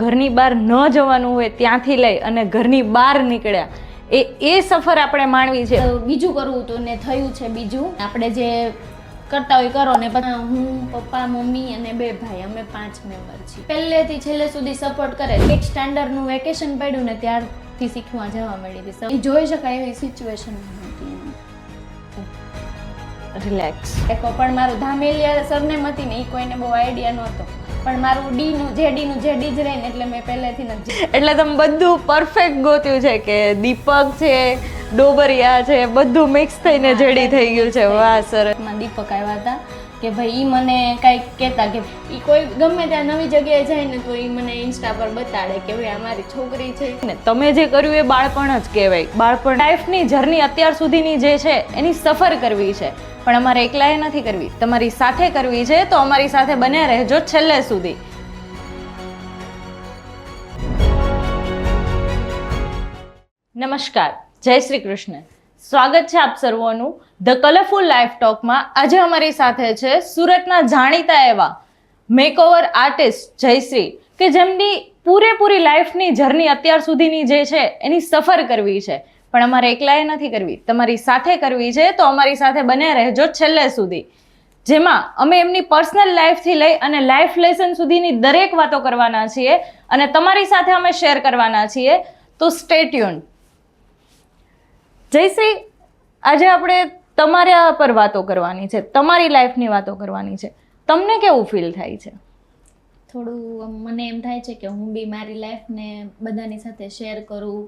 ઘરની બહાર ન જવાનું હોય ત્યાંથી લઈ અને ઘરની બહાર નીકળ્યા એ સફર આપણે માણવી છે. બીજું કરવું હતું ને થયું છે બીજું. આપણે જે કરતા હોય કરો ને પછી હું, પપ્પા, મમ્મી અને 2 ભાઈ, અમે 5 મેમ્બર છીએ. પહેલેથી છેલ્લે સુધી સપોર્ટ કરે. એક સ્ટાન્ડર્ડનું વેકેશન પડ્યું ને ત્યારથી શીખવા જવા મળી હતી. જોઈ શકાય એવી સિચ્યુએશન હતી. રિલેક્સ. પણ મારું ધામેલિયા સરનેમ હતી ને એ કોઈને બહુ આઈડિયા નહોતો, પણ મારું ડીનું જેડી જ રહે ને એટલે મેં પહેલેથી નથી. એટલે તમે બધું પરફેક્ટ ગોત્યું છે કે દીપક છે, ડોબરિયા છે, બધું મિક્સ થઈને જેડી થઈ ગયું છે. વાહ સરસ. દીપક આવ્યા હતા કે ભાઈ ઈ મને કાંઈક કહેતા કે ઈ કોઈ ગમે ત્યાં નવી જગ્યાએ જાય ને તો ઈ મને ઇન્સ્ટા પર બતાડે કે ભાઈ આ મારી છોકરી છે. ને તમે જે કર્યું એ બાળપણ જ કહેવાય. બાળપણ લાઈફની જર્ની અત્યાર સુધીની જે છે એની સફર કરવી છે, પણ અમારે એકલાએ નથી કરવી, તમારી સાથે કરવી છે. તો અમારી સાથે બન્યા રહેજો છેલ્લે સુધી. નમસ્કાર, જય શ્રી કૃષ્ણ. સ્વાગત છે આપ સર્વોનું ધ કલરફુલ લાઈફ ટોકમાં. આજે અમારી સાથે છે સુરતના જાણીતા એવા મેકઓવર આર્ટિસ્ટ જયશ્રી, કે જેમની પૂરેપૂરી લાઈફની જર્ની અત્યાર સુધીની જે છે એની સફર કરવી છે, પણ અમારે એકલાએ નથી કરવી, તમારી સાથે કરવી છે. તો અમારી સાથે બન્યા રહેજો છેલ્લે સુધી, જેમાં અમે એમની પર્સનલ લાઈફથી લઈ અને લાઈફ લેસન સુધીની દરેક વાતો કરવાના છીએ અને તમારી સાથે અમે શેર કરવાના છીએ. તો સ્ટે ટ્યુન્ડ. જયશ્રી, આજે આપણે તમારા પર વાતો કરવાની છે, તમારી લાઈફની વાતો કરવાની છે. તમને કેવું ફીલ થાય છે? થોડું મને એમ થાય છે કે હું બી મારી લાઈફને બધાની સાથે શેર કરું.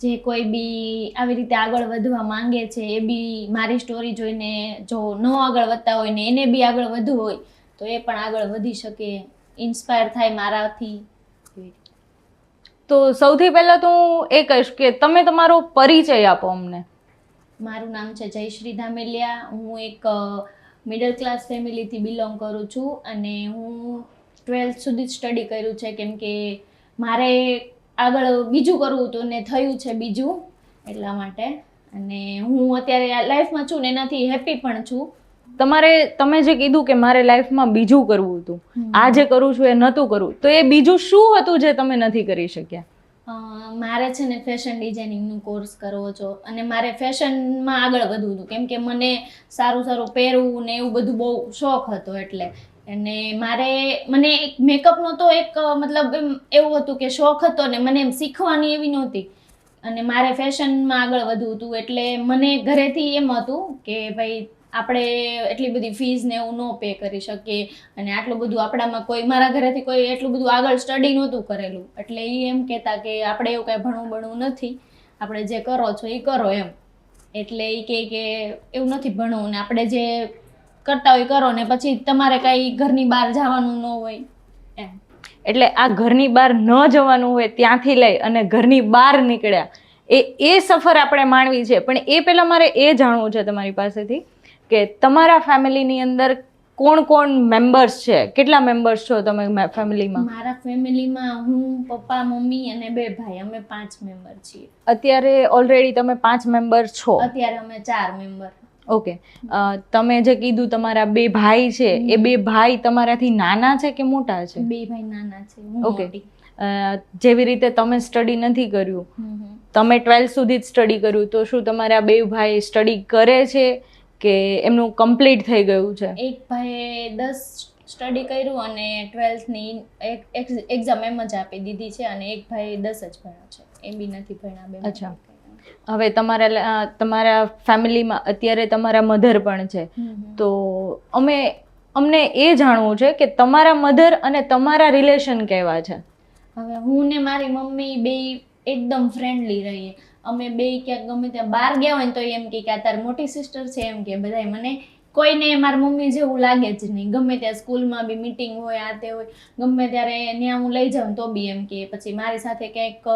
જે કોઈ બી આવી રીતે આગળ વધવા માંગે છે એ બી મારી સ્ટોરી જોઈને જો ન આગળ વધતા હોય ને એને બી આગળ વધવું હોય તો એ પણ આગળ વધી શકે, ઇન્સ્પાયર થાય મારાથી. તો સૌથી પહેલાં તો હું એ કહીશ કે તમે તમારો પરિચય આપો અમને. મારું નામ છે જયશ્રી ધામેલિયા. હું એક મિડલ ક્લાસ ફેમિલીથી બિલોંગ કરું છું અને હું 12th સુધી સ્ટડી કર્યું છે, કેમ કે મારે આગળ બીજું કરવું હતું ને થયું છે બીજું, એટલા માટે. અને હું અત્યારે લાઈફમાં છું ને એનાથી હેપી પણ છું. તમે જે કીધું કે મારે લાઈફમાં બીજું કરવું હતું, આ જે કરું છું એ નહોતું કરવું, તો એ બીજું શું હતું જે તમે નથી કરી શક્યા? મારે છે ને ફેશન ડિઝાઇનિંગનું કોર્સ કરવો છો અને મારે ફેશનમાં આગળ વધવું હતું, કેમ કે મને સારું સારું પહેરવું ને એવું બધું બહુ શોખ હતો. એટલે અને મને એક મેકઅપનો તો એક મતલબ એમ એવું હતું કે શોખ હતો ને મને એમ શીખવાની એવી નહોતી અને મારે ફેશનમાં આગળ વધવું હતું. એટલે મને ઘરેથી એમ હતું કે ભાઈ આપણે એટલી બધી ફીઝ ને એવું ન પે કરી શકીએ અને આટલું બધું આપણામાં મારા ઘરેથી કોઈ એટલું બધું આગળ સ્ટડી નહોતું કરેલું, એટલે એ એમ કહેતા કે આપણે એવું કાંઈ ભણવું નથી, આપણે જે કરો છો એ કરો એમ. એટલે એ કહે કે એવું નથી ભણવું ને આપણે જે કરતા હોય કરો ને પછી તમારે કાંઈ ઘરની બહાર જવાનું ન હોય એમ. એટલે આ ઘરની બહાર ન જવાનું હોય ત્યાંથી લઈ અને ઘરની બહાર નીકળ્યા એ સફર આપણે માણવી છે. પણ એ પહેલાં મારે એ જાણવું છે તમારી પાસેથી કે તમારા ફેમિલીની અંદર કોણ કોણ મેમ્બર્સ છે? કેટલા મેમ્બર્સ છો તમે ફેમિલીમાં? મારા ફેમિલીમાં હું, પપ્પા, મમ્મી અને 2 ભાઈ, અમે 5 મેમ્બર છીએ. અત્યારે ઓલરેડી તમે 5 મેમ્બર છો? અત્યારે અમે 4 મેમ્બર. ઓકે. તમે જે કીધું તમારા 2 ભાઈ છે, એ 2 ભાઈ તમારાથી નાના છે કે મોટા છે? 2 ભાઈ નાના છે. ઓકે. જેવી રીતે તમે સ્ટડી નથી કર્યું, તમે 12th સુધી જ સ્ટડી કર્યું, તો શું તમારા 2 ભાઈ સ્ટડી કરે છે કે એમનું કમ્પ્લીટ થઈ ગયું છે? એક ભાઈએ 10 સ્ટડી કર્યું અને 12thની એક્ઝામ એમ જ આપી દીધી છે અને એક ભાઈ 10 જ ભણ્યો છે, એ બી નથી ભણ્યા. અચ્છા. હવે તમારા ફેમિલીમાં અત્યારે તમારા મધર પણ છે, તો અમને એ જાણવું છે કે તમારા મધર અને તમારા રિલેશન કેવા છે? હવે હું ને મારી મમ્મી બેય એકદમ ફ્રેન્ડલી રહીએ. અમે બેય ક્યાંક ગમે ત્યાં બહાર ગયા હોય ને તો એમ કે આ તારી મોટી સિસ્ટર છે એમ કે બધાય. મને કોઈને મારી મમ્મી જેવું લાગે જ નહીં. ગમે ત્યાં સ્કૂલમાં બી મીટિંગ હોય, આ તે હોય, ગમે ત્યારે ત્યાં હું લઈ જાઉં તો બી એમ કે, પછી મારી સાથે ક્યાંક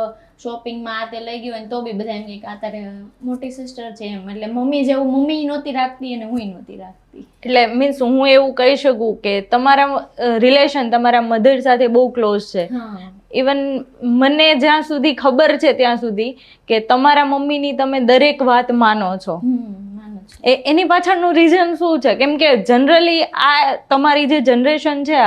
શોપિંગમાં આ તે લઈ ગયું હોય ને તો બી બધા એમ કે આ તારે મોટી સિસ્ટર છે એમ. એટલે મમ્મી જેવું મમ્મી નહોતી રાખતી અને હું નહોતી રાખતી. એટલે મીન્સ હું એવું કહી શકું કે તમારા રિલેશન તમારા મધર સાથે બહુ ક્લોઝ છે. ઇવન મને જ્યાં સુધી ખબર છે ત્યાં સુધી કે તમારા મમ્મીની તમે દરેક વાત માનો છો. એની પાછળનું રીઝન શું છે? કેમ કે જનરલી આ તમારી જે જનરેશન છે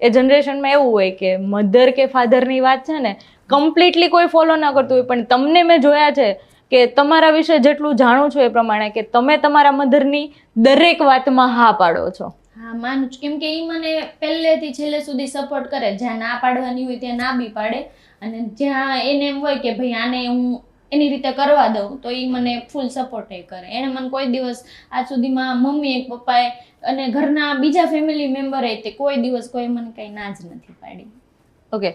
એ જનરેશનમાં એવું હોય કે મધર કે ફાધરની વાત છે ને કમ્પ્લીટલી કોઈ ફોલો ના કરતું હોય, પણ તમને મેં જોયા છે કે તમારા વિશે જેટલું જાણું છું એ પ્રમાણે કે તમે તમારા મધરની દરેક વાતમાં હા પાડો છો. હા, માનું છું. કેમ કે એ મને પહેલેથી છેલ્લે સુધી સપોર્ટ કરે. જ્યાં ના પાડવાની હોય ત્યાં ના બી પાડે, અને જ્યાં એને એમ હોય કે ભાઈ આને હું એની રીતે કરવા દઉં તો એ મને ફૂલ સપોર્ટ કરે. એને મને કોઈ દિવસ આજ સુધીમાં મમ્મીએ પપ્પાએ અને ઘરના બીજા ફેમિલી મેમ્બરે તે કોઈ દિવસ કોઈ મને કંઈ ના જ નથી પાડી. ઓકે.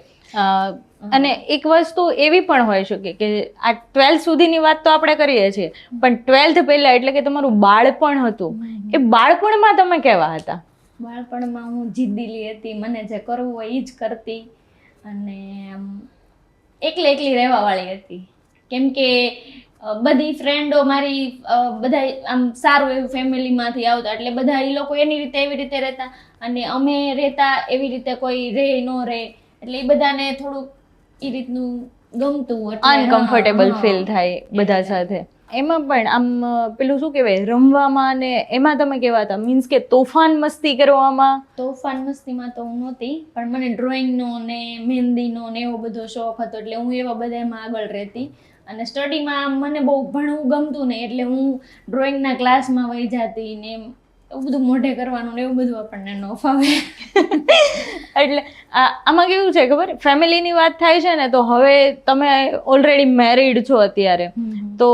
અને એક વસ્તુ એવી પણ હોઈ શકે કે આ 12th સુધીની વાત તો આપણે કરીએ છીએ, પણ 12th પહેલા એટલે કે તમારું બાળપણ હતું, એ બાળપણમાં તમે કેવા હતા? બાળપણમાં હું જિદ્દીલી હતી. મને જે કરવું હોય એ જ કરતી, અને એકલી એકલી રહેવાવાળી હતી. કેમ કે બધી ફ્રેન્ડો મારી બધા આમ સારું એવું ફેમિલીમાંથી આવતા, એટલે બધા એ લોકો એની રીતે એવી રીતે રહેતા, અને અમે રહેતા એવી રીતે કોઈ રહે ન રહે, એટલે એ બધાને થોડુંક એ રીતનું ગમતું, અનકમ્ફર્ટેબલ ફીલ થાય બધા સાથે. એમાં પણ આમ પેલું શું કહેવાય, રમવામાં ને એમાં તમે કેવા હતા? મીન્સ કે તોફાન મસ્તી કરવામાં? તોફાન મસ્તીમાં તો હું નહોતી, પણ મને ડ્રોઈંગનો ને મહેંદીનો ને એવો બધો શોખ હતો, એટલે હું એવા બધામાં આગળ રહેતી. અને સ્ટડીમાં મને બહુ ભણવું ગમતું નહીં, એટલે હું ડ્રોઈંગના ક્લાસમાં વહી જતી ને એવું બધું મોઢે કરવાનું ને એવું બધું આપણને ન ફાવે. એટલે આમાં કેવું છે ખબર, ફેમિલીની વાત થાય છે ને તો હવે તમે ઓલરેડી મેરીડ છો અત્યારે, તો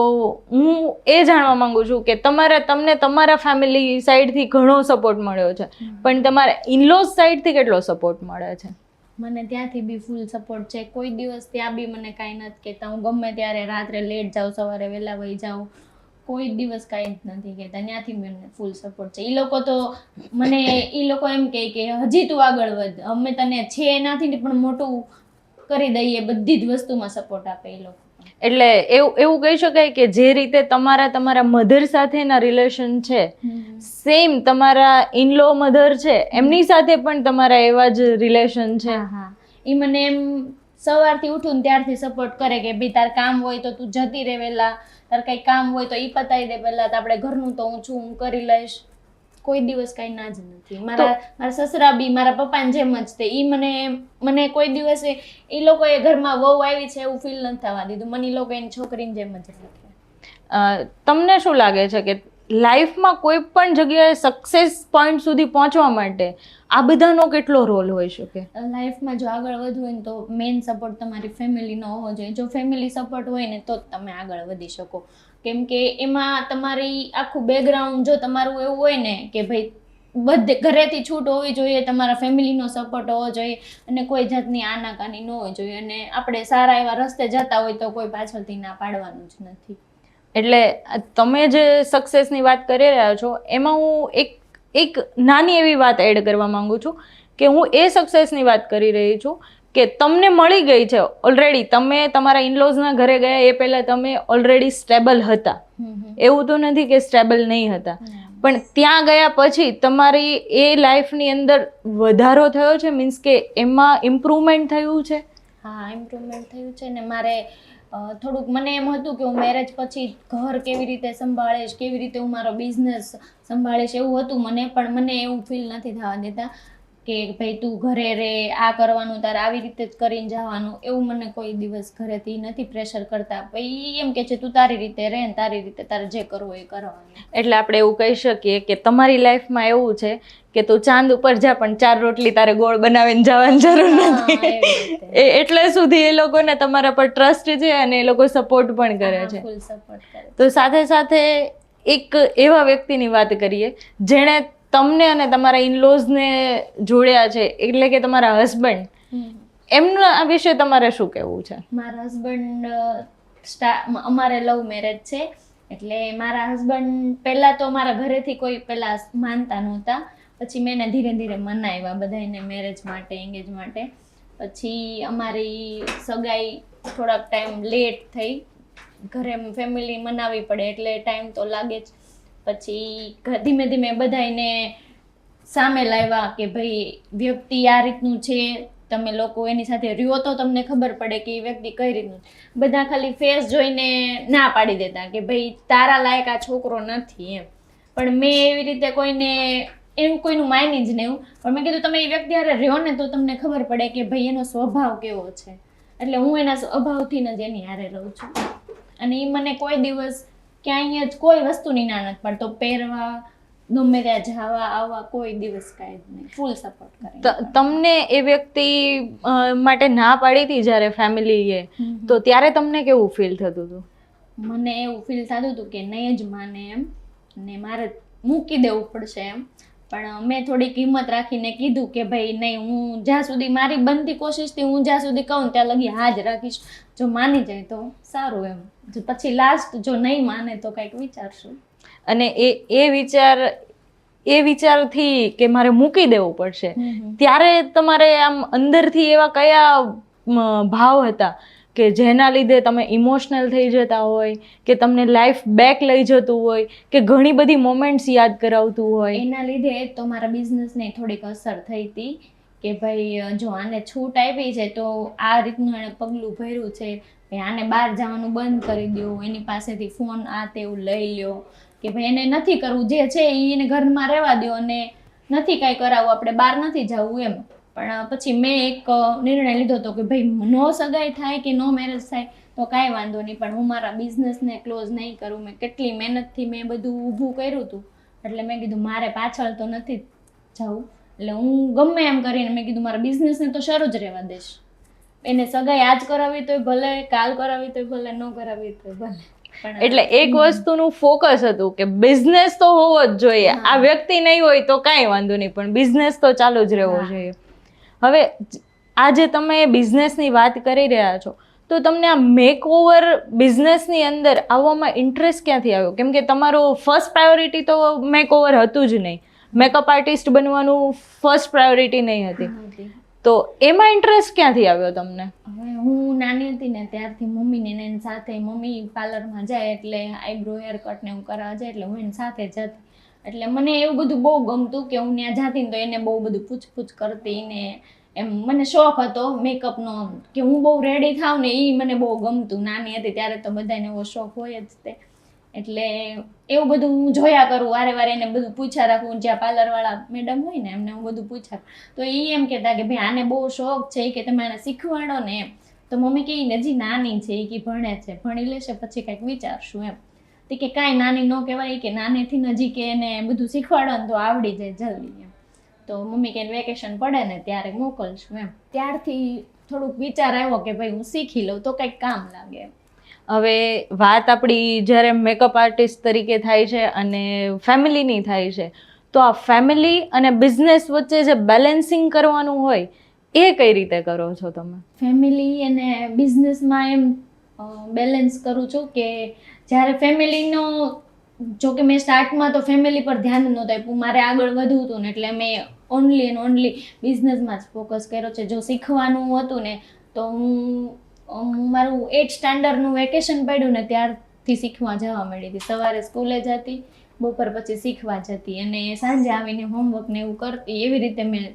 હું એ જાણવા માંગુ છું કે તમને તમારા ફેમિલી સાઈડથી ઘણો સપોર્ટ મળ્યો છે, પણ તમારા ઇનલોઝ સાઈડથી કેટલો સપોર્ટ મળે છે? મને ત્યાંથી બી ફૂલ સપોર્ટ છે. કોઈ દિવસ ત્યાં બી મને કાંઈ નથી કહેતા. હું ગમે ત્યારે રાત્રે લેટ જાઉં, સવારે વહેલા વહી જાઉં, કોઈ દિવસ કાંઈ જ નથી કહેતા. ત્યાંથી મને ફૂલ સપોર્ટ છે. એ લોકો તો મને એમ કહે કે હજી તું આગળ વધ, અમે તને છે એનાથી પણ મોટું કરી દઈએ, બધી જ વસ્તુમાં સપોર્ટ આપે એ લોકો. એટલે એવું કહી શકાય કે જે રીતે તમારા મધર સાથેના રિલેશન છે, સેમ તમારા ઇનલો મધર છે એમની સાથે પણ તમારા એવા જ રિલેશન છે? હા, એ મને એમ સવારથી ઉઠું ને ત્યારથી સપોર્ટ કરે કે ભાઈ તાર કામ હોય તો તું જતી રહે વહેલા, તાર કંઈ કામ હોય તો એ પતાવી દે પહેલા, તો આપણે ઘરનું તો હું કરી લઈશ. કોઈ દિવસ કાંઈ ના જ નથી. મારા સસરા બી મારા પપ્પાને જેમ જ તે. એ મને કોઈ દિવસે એ લોકોએ ઘરમાં વહુ આવી છે એવું ફીલ નથી થવા દીધું. મને એ લોકો એની છોકરીની જેમ જ રાખે. તમને શું લાગે છે કે લાઈફમાં કોઈ પણ જગ્યાએ સક્સેસ પોઈન્ટ સુધી પહોંચવા માટે આ બધાનો કેટલો રોલ હોઈ શકે? લાઈફમાં જો આગળ વધવું હોય ને તો મેઇન સપોર્ટ તમારી ફેમિલીનો હોવો જોઈએ. જો ફેમિલી સપોર્ટ હોય ને તો જ તમે આગળ વધી શકો. કેમ કે એમાં તમારી આખું બેકગ્રાઉન્ડ જો તમારું એવું હોય ને કે ભાઈ બધે ઘરેથી છૂટ હોવી જોઈએ, તમારા ફેમિલીનો સપોર્ટ હોવો જોઈએ, અને કોઈ જાતની આનાકાની ન હોવી જોઈએ, અને આપણે સારા એવા રસ્તે જતા હોય તો કોઈ પાછળથી ના પાડવાનું જ નથી. એટલે તમે જે સક્સેસની વાત કરી રહ્યા છો એમાં હું એક નાની એવી વાત એડ કરવા માંગુ છું કે હું એ સક્સેસની વાત કરી રહી છું કે તમને મળી ગઈ છે ઓલરેડી. તમે તમારા ઇનલોઝના ઘરે ગયા એ પહેલાં તમે ઓલરેડી સ્ટેબલ હતા, એવું તો નથી કે સ્ટેબલ નહીં હતા, પણ ત્યાં ગયા પછી તમારી એ લાઈફની અંદર વધારો થયો છે? મીન્સ કે એમાં ઇમ્પ્રુવમેન્ટ થયું છે? હા, ઇમ્પ્રુવમેન્ટ થયું છે ને. મારે થોડુંક મને એમ હતું કે હું મેરેજ પછી ઘર કેવી રીતે સંભાળીશ, કેવી રીતે હું મારો બિઝનેસ સંભાળીશ, એવું હતું મને. પણ મને એવું ફીલ નથી થવા દેતા કે ભાઈ તું ઘરે રે, આ કરવાનું તારે આવી રીતે જ કરીને જવાનું, એવું મને કોઈ દિવસ ઘરેથી નથી પ્રેશર કરતા. ભાઈ એમ કે છે તું તારી રીતે રહે ને તારી રીતે તારે જે કરવું એ કરવાનું. એટલે આપણે એવું કહી શકીએ કે તમારી લાઈફમાં એવું છે કે તું ચાંદ ઉપર જા પણ 4 રોટલી તારે ગોળ બનાવીને જવાની જરૂર નથી. એટલે સુધી એ લોકોને તમારા પર ટ્રસ્ટ છે અને એ લોકો સપોર્ટ પણ કરે છે. ફૂલ સપોર્ટ કરે. તો સાથે સાથે એક એવા વ્યક્તિની વાત કરીએ જેણે તમને અને તમારા ઇનલોઝને જોડ્યા છે, એટલે કે તમારા હસબન્ડ. એમના વિશે તમારે શું કહેવું છે? મારા હસબન્ડ અમારે લવ મેરેજ છે, એટલે મારા હસબન્ડ પહેલાં તો મારા ઘરેથી કોઈ પહેલાં માનતા નહોતા. પછી મેં એને ધીરે ધીરે મનાવ્યા બધાને મેરેજ માટે, એંગેજ માટે. પછી અમારી સગાઈ થોડાક ટાઈમ લેટ થઈ. ઘરે ફેમિલી મનાવવી પડે એટલે ટાઈમ તો લાગે જ. પછી ધીમે ધીમે બધાને સામે લાવ્યા કે ભાઈ વ્યક્તિ આ રીતનું છે, તમે લોકો એની સાથે રહ્યો તો તમને ખબર પડે કે એ વ્યક્તિ કઈ રીતનું. બધા ખાલી ફેસ જોઈને ના પાડી દેતા કે ભાઈ તારા લાયક આ છોકરો નથી એમ. પણ મેં એવી રીતે કોઈને એવું કોઈનું માની જ નહીં. પણ મેં કીધું તમે એ વ્યક્તિ હારે રહ્યો ને તો તમને ખબર પડે કે ભાઈ એનો સ્વભાવ કેવો છે. એટલે હું એના સ્વભાવથી જ એની હારે રહું છું. અને એ મને કોઈ દિવસ ક્યાંય જ કોઈ વસ્તુની ના નથી પડતો. પહેરવા, ગમે ત્યાં જવા આવવા, કોઈ દિવસ કાંઈ જ નહીં. ફૂલ સપોર્ટ કરે. તમને એ વ્યક્તિ માટે ના પાડી હતી જ્યારે ફેમિલીએ, તો ત્યારે તમને કેવું ફીલ થતું હતું? મને એવું ફીલ થતું હતું કે નહીં જ માને એમ, ને મારે મૂકી દેવું પડશે એમ. પણ મેં થોડીક હિંમત રાખીને કીધું કે ભાઈ નહીં, હું જ્યાં સુધી મારી બનતી કોશિશથી હું જ્યાં સુધી કહું ત્યાં લગી હા જ રાખીશ. જો માની જાય તો સારું એમ, જો પછી લાસ્ટ જો નહીં માને તો કંઈક વિચારશું. અને એ વિચારથી કે મારે મૂકી દેવું પડશે, ત્યારે તમારે આમ અંદરથી એવા કયા ભાવ હતા કે જેના લીધે તમે ઇમોશનલ થઈ જતા હોય, કે તમને લાઈફ બેક લઈ જતું હોય, કે ઘણી બધી મોમેન્ટ્સ યાદ કરાવતું હોય? એના લીધે તો મારા બિઝનેસને થોડીક અસર થઈ હતી કે ભાઈ જો આને છૂટ આપી છે તો આ રીતનું એણે પગલું ભર્યું છે, ભાઈ આને બહાર જવાનું બંધ કરી દો, એની પાસેથી ફોન આ તેવું લઈ લ્યો, કે ભાઈ એને નથી કરવું, જે છે એને ઘરમાં રહેવા દો અને નથી કાંઈ કરાવવું, આપણે બહાર નથી જવું એમ. પણ પછી મેં એક નિર્ણય લીધો હતો કે ભાઈ નો સગાઈ થાય કે નો મેરેજ થાય તો કાંઈ વાંધો નહીં, પણ હું મારા બિઝનેસને ક્લોઝ નહીં કરું. મેં કેટલી મહેનતથી મેં બધું ઊભું કર્યું હતું, એટલે મેં કીધું મારે પાછળ તો નથી જવું. એટલે હું ગમે એમ કરીને મેં કીધું મારા બિઝનેસને તો શરૂ જ રહેવા દઈશ. એને સગાઈ આજ કરાવી તોય ભલે, કાલ કરાવી તોય ભલે, ન કરાવી તોય ભલે. એટલે એક વસ્તુનું ફોકસ હતું કે બિઝનેસ તો હોવો જ જોઈએ, આ વ્યક્તિ નહીં હોય તો કાંઈ વાંધો નહીં, પણ બિઝનેસ તો ચાલુ જ રહેવો જોઈએ. હવે આજે તમે બિઝનેસની વાત કરી રહ્યા છો, તો તમને આ મેક ઓવર બિઝનેસની અંદર આવવામાં ઇન્ટરેસ્ટ ક્યાંથી આવ્યો? કેમ કે તમારું ફર્સ્ટ પ્રાયોરિટી તો મેક ઓવર હતું જ નહીં, મેકઅપ આર્ટિસ્ટ બનવાનું ફર્સ્ટ પ્રાયોરિટી નહીં હતી, તો એમાં ઇન્ટરેસ્ટ ક્યાંથી આવ્યો તમને? હવે હું નાની હતી ને ત્યારથી મમ્મીને એની સાથે, મમ્મી પાર્લરમાં જાય એટલે આઈબ્રો હેર કટ ને એવું કરાવવા જાય એટલે હું એની સાથે જતી. એટલે મને એવું બધું બહુ ગમતું કે હું ત્યાં જાતી ને તો એને બહુ બધું પૂછપૂછ કરતી ને એમ. મને શોખ હતો મેકઅપનો કે હું બહુ રેડી થાવ ને, એ મને બહુ ગમતું. નાની હતી ત્યારે તો બધાને એવો શોખ હોય જ તે. એટલે એવું બધું હું જોયા કરું, વારે વારે એને બધું પૂછ્યા રાખું. જ્યાં પાર્લરવાળા મેડમ હોય ને એમને હું બધું પૂછ્યા, તો એ એમ કહેતા કે ભાઈ આને બહુ શોખ છે કે તમે આને શીખવાડો ને એમ. તો મમ્મી કે હજી નાની છે, એ કે ભણે છે, ભણી લેશે પછી કંઈક વિચારશું એમ. તે કે કાંઈ નાની ન કહેવાય, કે નાનેથી નજી કે એને બધું શીખવાડો ને તો આવડી જાય જલ્દી એમ. તો મમ્મી કે વેકેશન પડે ને ત્યારે મોકલશું એમ. ત્યારથી થોડુંક વિચાર આવ્યો કે ભાઈ હું શીખી લઉં તો કંઈક કામ લાગે એમ. હવે વાત આપણી જ્યારે મેકઅપ આર્ટિસ્ટ તરીકે થાય છે અને ફેમિલીની થાય છે, તો આ ફેમિલી અને બિઝનેસ વચ્ચે જે બેલેન્સિંગ કરવાનું હોય એ કઈ રીતે કરો છો તમે? ફેમિલી અને બિઝનેસમાં એમ બેલેન્સ કરું છું કે જ્યારે ફેમિલીનો, જો કે મેં સ્ટાર્ટમાં તો ફેમિલી પર ધ્યાન નહોતું આપ્યું, મારે આગળ વધવું હતું ને એટલે મેં ઓનલી એન્ડ ઓનલી બિઝનેસમાં જ ફોકસ કર્યો છે. જો શીખવાનું હતું ને તો હું મારું 8th સ્ટાન્ડર્ડનું વેકેશન પડ્યું ને ત્યારથી શીખવા જવા માંડી હતી. સવારે સ્કૂલે જતી, બપોર પછી શીખવા જતી અને સાંજે આવીને હોમવર્ક ને એવું કરતી. એવી રીતે મેં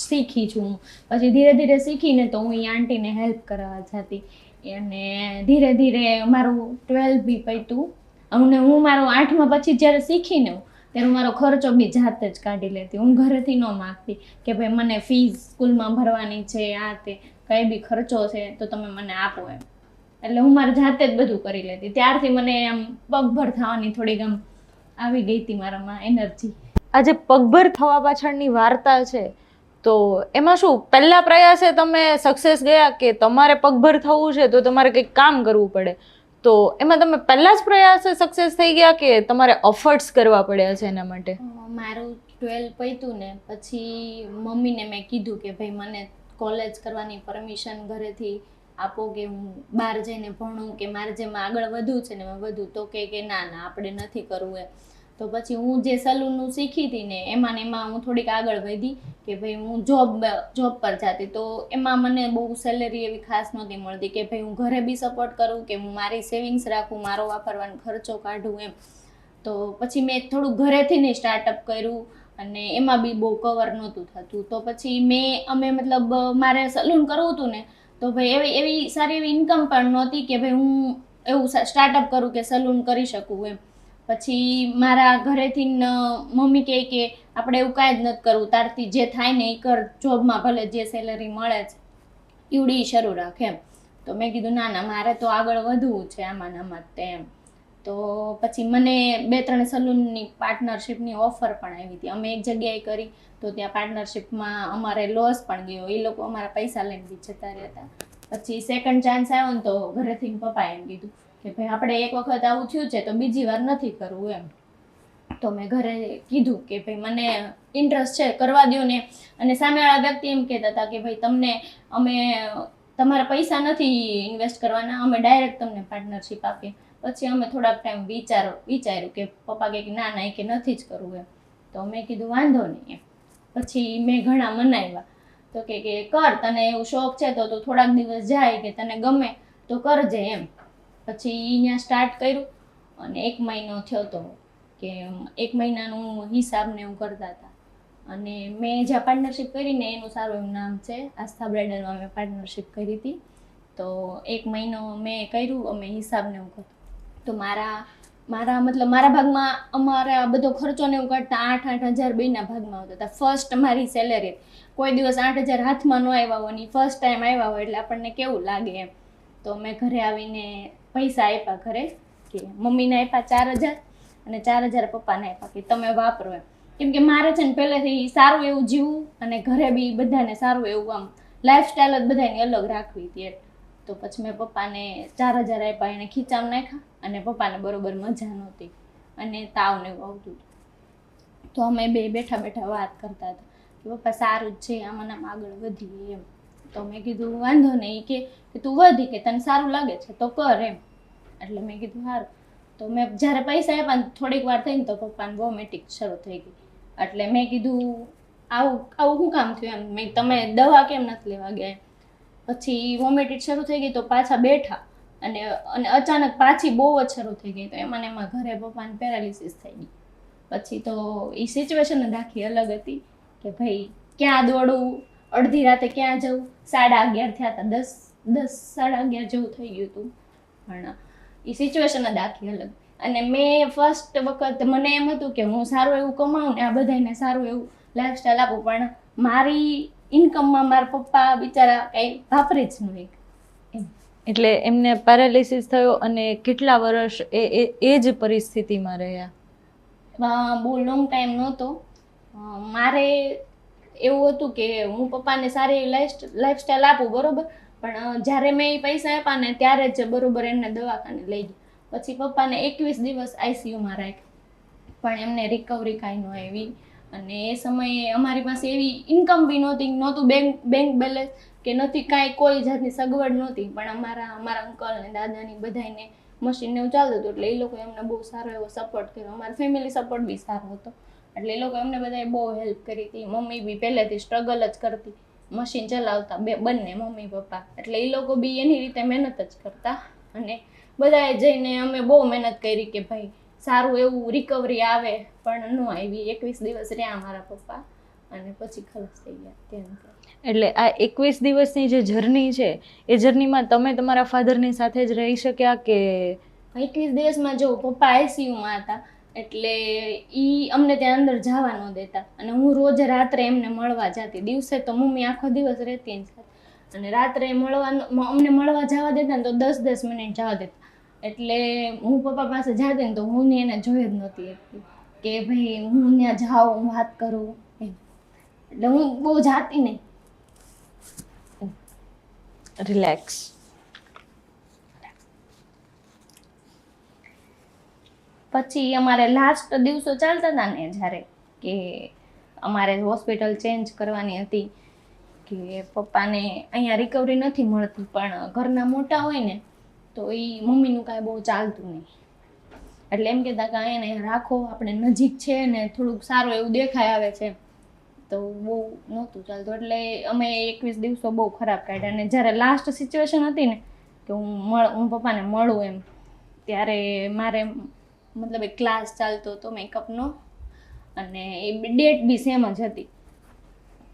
શીખી છું. પછી ધીરે ધીરે શીખીને તો હું એ આંટીને હેલ્પ કરાવવા જતી અને ધીરે ધીરે મારું 12th બી પત્યું. અને હું મારું 8મા પછી જ્યારે શીખીને ત્યારે મારો ખર્ચો બી જાતે જ કાઢી લેતી. હું ઘરેથી ન માગતી કે ભાઈ મને ફીસ સ્કૂલમાં ભરવાની છે, આ તે કંઈ બી ખર્ચો છે તો તમે મને આપો એમ. એટલે હું મારી જાતે જ બધું કરી લેતી. ત્યારથી મને આમ પગભર થવાની થોડીક આમ આવી ગઈ હતી મારામાં એનર્જી. આજે પગભર થવા પાછળની વાર્તા છે, તો એમાં શું પહેલા પ્રયાસે તમે સક્સેસ ગયા કે તમારે પગભર થવું છે તો તમારે કંઈક કામ કરવું પડે, તો એમાં તમે પહેલા જ પ્રયાસે સક્સેસ થઈ ગયા કે તમારે એફર્ટ્સ કરવા પડ્યા છે એના માટે? મારું 12 પત્યું ને પછી મમ્મીને મેં કીધું કે ભાઈ મને કોલેજ કરવાની પરમિશન ઘરેથી આપો કે હું બહાર જઈને ભણું, કે મારે જેમાં આગળ વધવું છે ને મેં વધું. તો કે ના ના આપણે નથી કરવું એમ. તો પછી હું જે સલૂનનું શીખી હતી ને એમાં હું થોડીક આગળ વધી કે ભાઈ હું જોબ પર જતી. તો એમાં મને બહુ સેલેરી એવી ખાસ નહોતી મળતી કે ભાઈ હું ઘરે બી સપોર્ટ કરું, કે હું મારી સેવિંગ્સ રાખું, મારો વાપરવાનો ખર્ચો કાઢું એમ. તો પછી મેં થોડું ઘરેથી ને સ્ટાર્ટઅપ કર્યું અને એમાં બી બહુ કવર નહોતું થતું. તો પછી અમે મતલબ મારે સલૂન કરવું હતું ને તો ભાઈ એવી સારી એવી ઇન્કમ પણ નહોતી કે ભાઈ હું એવું સ્ટાર્ટઅપ કરું કે સલૂન કરી શકું એમ. પછી મારા ઘરેથી મમ્મી કહે કે આપણે એવું કાંઈ જ નથી કરવું, તારથી જે થાય ને એ કર, જોબમાં ભલે જે સેલરી મળે છે એવડી શરૂ રાખ એમ. તો મેં કીધું ના ના, મારે તો આગળ વધવું છે આમાં ને આમાં તેમ. તો પછી મને 2-3 સલૂનની પાર્ટનરશિપની ઓફર પણ આવી હતી. અમે એક જગ્યાએ કરી તો ત્યાં પાર્ટનરશિપમાં અમારે લોસ પણ ગયો, એ લોકો અમારા પૈસા લઈને બી જતા રહ્યા હતા. પછી સેકન્ડ ચાન્સ આવ્યો ને તો ઘરેથી પપ્પાએ એમ કીધું કે ભાઈ આપણે એક વખત આવું થયું છે તો બીજી વાર નથી કરવું એમ. તો મેં ઘરે કીધું કે ભાઈ મને ઇન્ટરેસ્ટ છે, કરવા દો ને. અને સામેવાળા વ્યક્તિ એમ કહેતા હતા કે ભાઈ તમને અમે તમારા પૈસા નથી ઇન્વેસ્ટ કરવાના, અમે ડાયરેક્ટ તમને પાર્ટનરશિપ આપીએ. પછી અમે થોડાક ટાઈમ વિચાર્યું કે પપ્પા કહે કે ના ના, એ કે નથી જ કરવું એમ. તો મેં કીધું વાંધો નહીં એમ. પછી મેં ઘણા મનાવ્યા તો કે કર, તને એવું શોખ છે તો તું થોડાક દિવસ જાય કે તને ગમે તો કરજે એમ. પછી અહીંયા સ્ટાર્ટ કર્યું અને 1 મહિનો થયો તો કે 1 મહિનાનું હિસાબને એવું કરતા હતા. અને મેં જ્યાં પાર્ટનરશિપ કરીને એનું સારું એવું નામ છે, આસ્થા બ્રાઇડલમાં મેં પાર્ટનરશિપ કરી હતી. તો 1 મહિનો મેં કર્યું, અમે હિસાબને એવું કરતું. તો મારા ભાગમાં અમારા બધો ખર્ચો ને એવું કાઢતા 8,000 બેના ભાગમાં આવતા હતા. ફર્સ્ટ મારી સેલેરી, કોઈ દિવસ 8,000 હાથમાં ન આવ્યા હોય ને ફર્સ્ટ ટાઈમ આવ્યા હોય એટલે આપણને કેવું લાગે એમ. તો મેં ઘરે આવીને પૈસા આપ્યા ઘરે, કે મમ્મીને આપ્યા 4,000 અને 4,000 પપ્પાને આપ્યા કે તમે વાપરો એમ. કેમ કે મારે છે ને પહેલેથી સારું એવું જીવવું અને ઘરે બી બધાને સારું એવું આમ લાઈફસ્ટાઈલ જ બધાની અલગ રાખવી હતી. તો પછી મેં પપ્પાને 4,000 આપ્યા, એને ખીચામાં નાખ્યા. અને પપ્પાને બરોબર મજા નહોતી અને તાવ ને એવું આવતું હતું. તો અમે બે બેઠા બેઠા વાત કરતા હતા કે પપ્પા સારું જ છે, આમાં આગળ વધીએ એમ. તો મેં કીધું વાંધો નહીં, કે તું વધી, કે તને સારું લાગે છે તો કર એમ. એટલે મેં કીધું સારું. તો મેં જ્યારે પૈસા આપ્યા ને થોડીક વાર થઈને તો પપ્પાને વોમિટિંગ શરૂ થઈ ગઈ. એટલે મેં કીધું આવું શું કામ થયું એમ. મેં તમે દવા કેમ નથી લેવા ગયા? પછી વોમિટિંગ શરૂ થઈ ગઈ તો પાછા બેઠા અને અચાનક પાછી બહુ જ શરૂ થઈ ગઈ. તો એમાં ઘરે પપ્પાને પેરાલિસિસ થઈ ગઈ. પછી તો એ સિચ્યુએશન જ આખી અલગ હતી કે ભાઈ ક્યાં દોડવું, અડધી રાતે ક્યાં જવું. 11:30 થયા હતા, 10-11:30 જેવું થઈ ગયું હતું. પણ એ સિચ્યુએશન જ આખી અલગ. અને મેં ફર્સ્ટ વખત મને એમ હતું કે હું સારું એવું કમાઉં ને આ બધાને સારું એવું લાઈફસ્ટાઈલ આપું, પણ મારી ઇન્કમમાં મારા પપ્પા બિચારા કંઈ વાપરે જ નહીં એમ. એટલે એમને પેરાલિસિસ થયો અને કેટલા વર્ષ એ જ પરિસ્થિતિમાં રહ્યા? બહુ લોંગ ટાઈમ નહોતો. મારે એવું હતું કે હું પપ્પાને સારી લાઈફસ્ટાઈલ આપું બરોબર, પણ જ્યારે મેં એ પૈસા આપ્યા ને ત્યારે જ બરોબર એમને દવાખાને લઈ ગઈ. પછી પપ્પાને 21 દિવસ આઈસીયુમાં રાખ્યા, પણ એમને રિકવરી કાંઈ ન આવી. અને એ સમયે અમારી પાસે એવી ઇન્કમ બી નહોતું બેંક બેલેન્સ કે નથી કાંઈ, કોઈ જાતની સગવડ નહોતી. પણ અમારા અંકલ ને દાદાની બધાને મશીન ને એવું ચાલતું હતું એટલે એ લોકો એમને બહુ સારો એવો સપોર્ટ કર્યો. અમારા ફેમિલી સપોર્ટ બી સારો હતો એટલે એ લોકો એમને બધાએ બહુ હેલ્પ કરી હતી. મમ્મી બી પહેલેથી સ્ટ્રગલ જ કરતી, મશીન ચલાવતા બંને મમ્મી પપ્પા, એટલે એ લોકો બી એની રીતે મહેનત જ કરતા. અને બધાએ જઈને અમે બહુ મહેનત કરી કે ભાઈ સારું એવું રિકવરી આવે, પણ ન આવી. 21 દિવસ રહ્યા મારા પપ્પા અને પછી ખલાસ થઈ ગયા ત્યાં. એટલે આ 21 દિવસની જે જર્ની છે એ જર્નીમાં તમે તમારા ફાધરની સાથે જ રહી શક્યા કે? 21 દિવસમાં જો પપ્પા આઈસીયુમાં હતા એટલે અમને ત્યાં અંદર જવા ન દેતા. અને હું રોજ રાત્રે એમને મળવા જતી. દિવસે તો મમ્મી આખો દિવસ રહેતી જ અને રાત્રે અમને મળવા જવા દેતા ને તો 10-10 મિનિટ જવા દેતા. એટલે હું પપ્પા પાસે જાતી ને તો હું એને જોઈ જ નહોતી કે ભાઈ હું ત્યાં જાઉં, હું વાત કરું એમ. એટલે હું બહુ જાતી નહીં. રિલેક્સ. પછી અમારે લાસ્ટ દિવસો ચાલતા હતા ને જ્યારે કે અમારે હોસ્પિટલ ચેન્જ કરવાની હતી કે પપ્પાને અહીંયા રિકવરી નથી મળતી, પણ ઘરના મોટા હોય ને તો એ મમ્મીનું કાંઈ બહુ ચાલતું નહીં. એટલે એમ કહેતા કે અહીંયા રાખો, આપણે નજીક છે ને થોડુંક સારું એવું દેખાય આવે છે, તો બહુ નહોતું ચાલતું. એટલે અમે 21 દિવસો બહુ ખરાબ કાઢ્યા. અને જ્યારે લાસ્ટ સિચ્યુએશન હતી ને કે હું પપ્પાને મળું એમ, ત્યારે મારે મતલબ એક ક્લાસ ચાલતો હતો મેકઅપનો અને એ ડેટ બી સેમ જ હતી.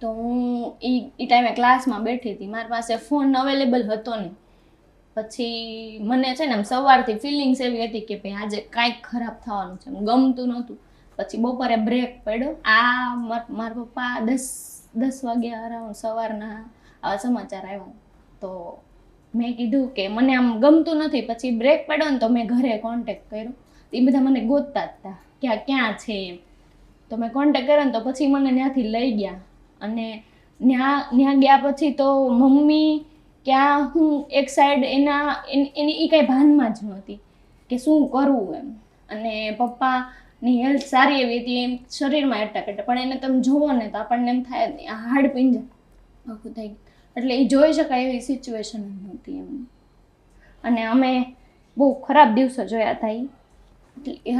તો હું એ ટાઈમે ક્લાસમાં બેઠી હતી, મારી પાસે ફોન અવેલેબલ હતો નહીં. પછી મને છે ને આમ સવારથી ફિલિંગ્સ એવી હતી કે ભાઈ આજે કાંઈક ખરાબ થવાનું છે, ગમતું નહોતું. પછી બપોરે બ્રેક પડ્યો. મારા પપ્પા 10 વાગ્યા અરાઉન્ડ સવારના આવા સમાચાર આવ્યા. તો મેં કીધું કે મને આમ ગમતું નથી. પછી બ્રેક પડ્યો ને તો મેં ઘરે કોન્ટેક્ટ કર્યો. એ બધા મને ગોતતા જ હતા કે આ ક્યાં છે એમ. તો મેં કોન્ટેક્ટ કર્યો ને તો પછી મને ત્યાંથી લઈ ગયા. અને ત્યાં ગયા પછી તો મમ્મી ક્યાં હું એક સાઈડ એની એ કાંઈ ભાનમાં જ નહોતી કે શું કરવું એમ. અને પપ્પાની હેલ્થ સારી એવી હતી, એમ શરીરમાં એટા પણ એને તમે જુઓ ને તો આપણને એમ થાય હાડ પિંજર આખું થઈ ગયું. એટલે એ જોઈ શકાય એવી સિચ્યુએશન નહોતી એમ. અને અમે બહુ ખરાબ દિવસો જોયા હતા.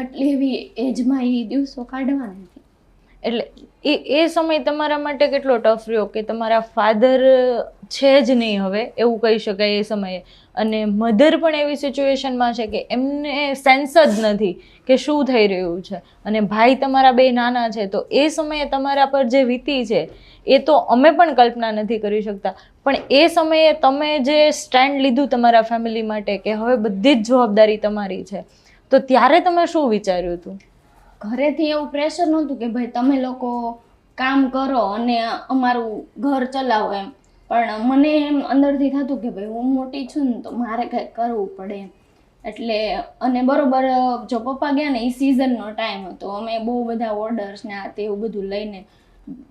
એટલી એવી એજમાં એ દિવસો કાઢવાના હતી. એટલે એ સમય તમારા માટે કેટલો ટફ રહ્યો કે તમારા ફાધર છે જ નહીં હવે એવું કહી શકાય એ સમયે, અને મધર પણ એવી સિચ્યુએશનમાં છે કે એમને સેન્સ જ નથી કે શું થઈ રહ્યું છે, અને ભાઈ તમારા બે નાના છે. તો એ સમયે તમારા પર જે વીતી છે એ તો અમે પણ કલ્પના નથી કરી શકતા. પણ એ સમયે તમે જે સ્ટેન્ડ લીધું તમારા ફેમિલી માટે કે હવે બધી જ જવાબદારી તમારી છે, તો ત્યારે તમે શું વિચાર્યું હતું? ઘરેથી એવું પ્રેશર નહોતું કે ભાઈ તમે લોકો કામ કરો અને અમારું ઘર ચલાવો એમ. પણ મને એમ અંદરથી થતું કે ભાઈ હું મોટી છું ને તો મારે કંઈક કરવું પડે એમ. એટલે અને બરોબર જો પપ્પા ગયા ને એ સિઝનનો ટાઈમ હતો. અમે બહુ બધા ઓર્ડર્સ ને આ તે એવું બધું લઈને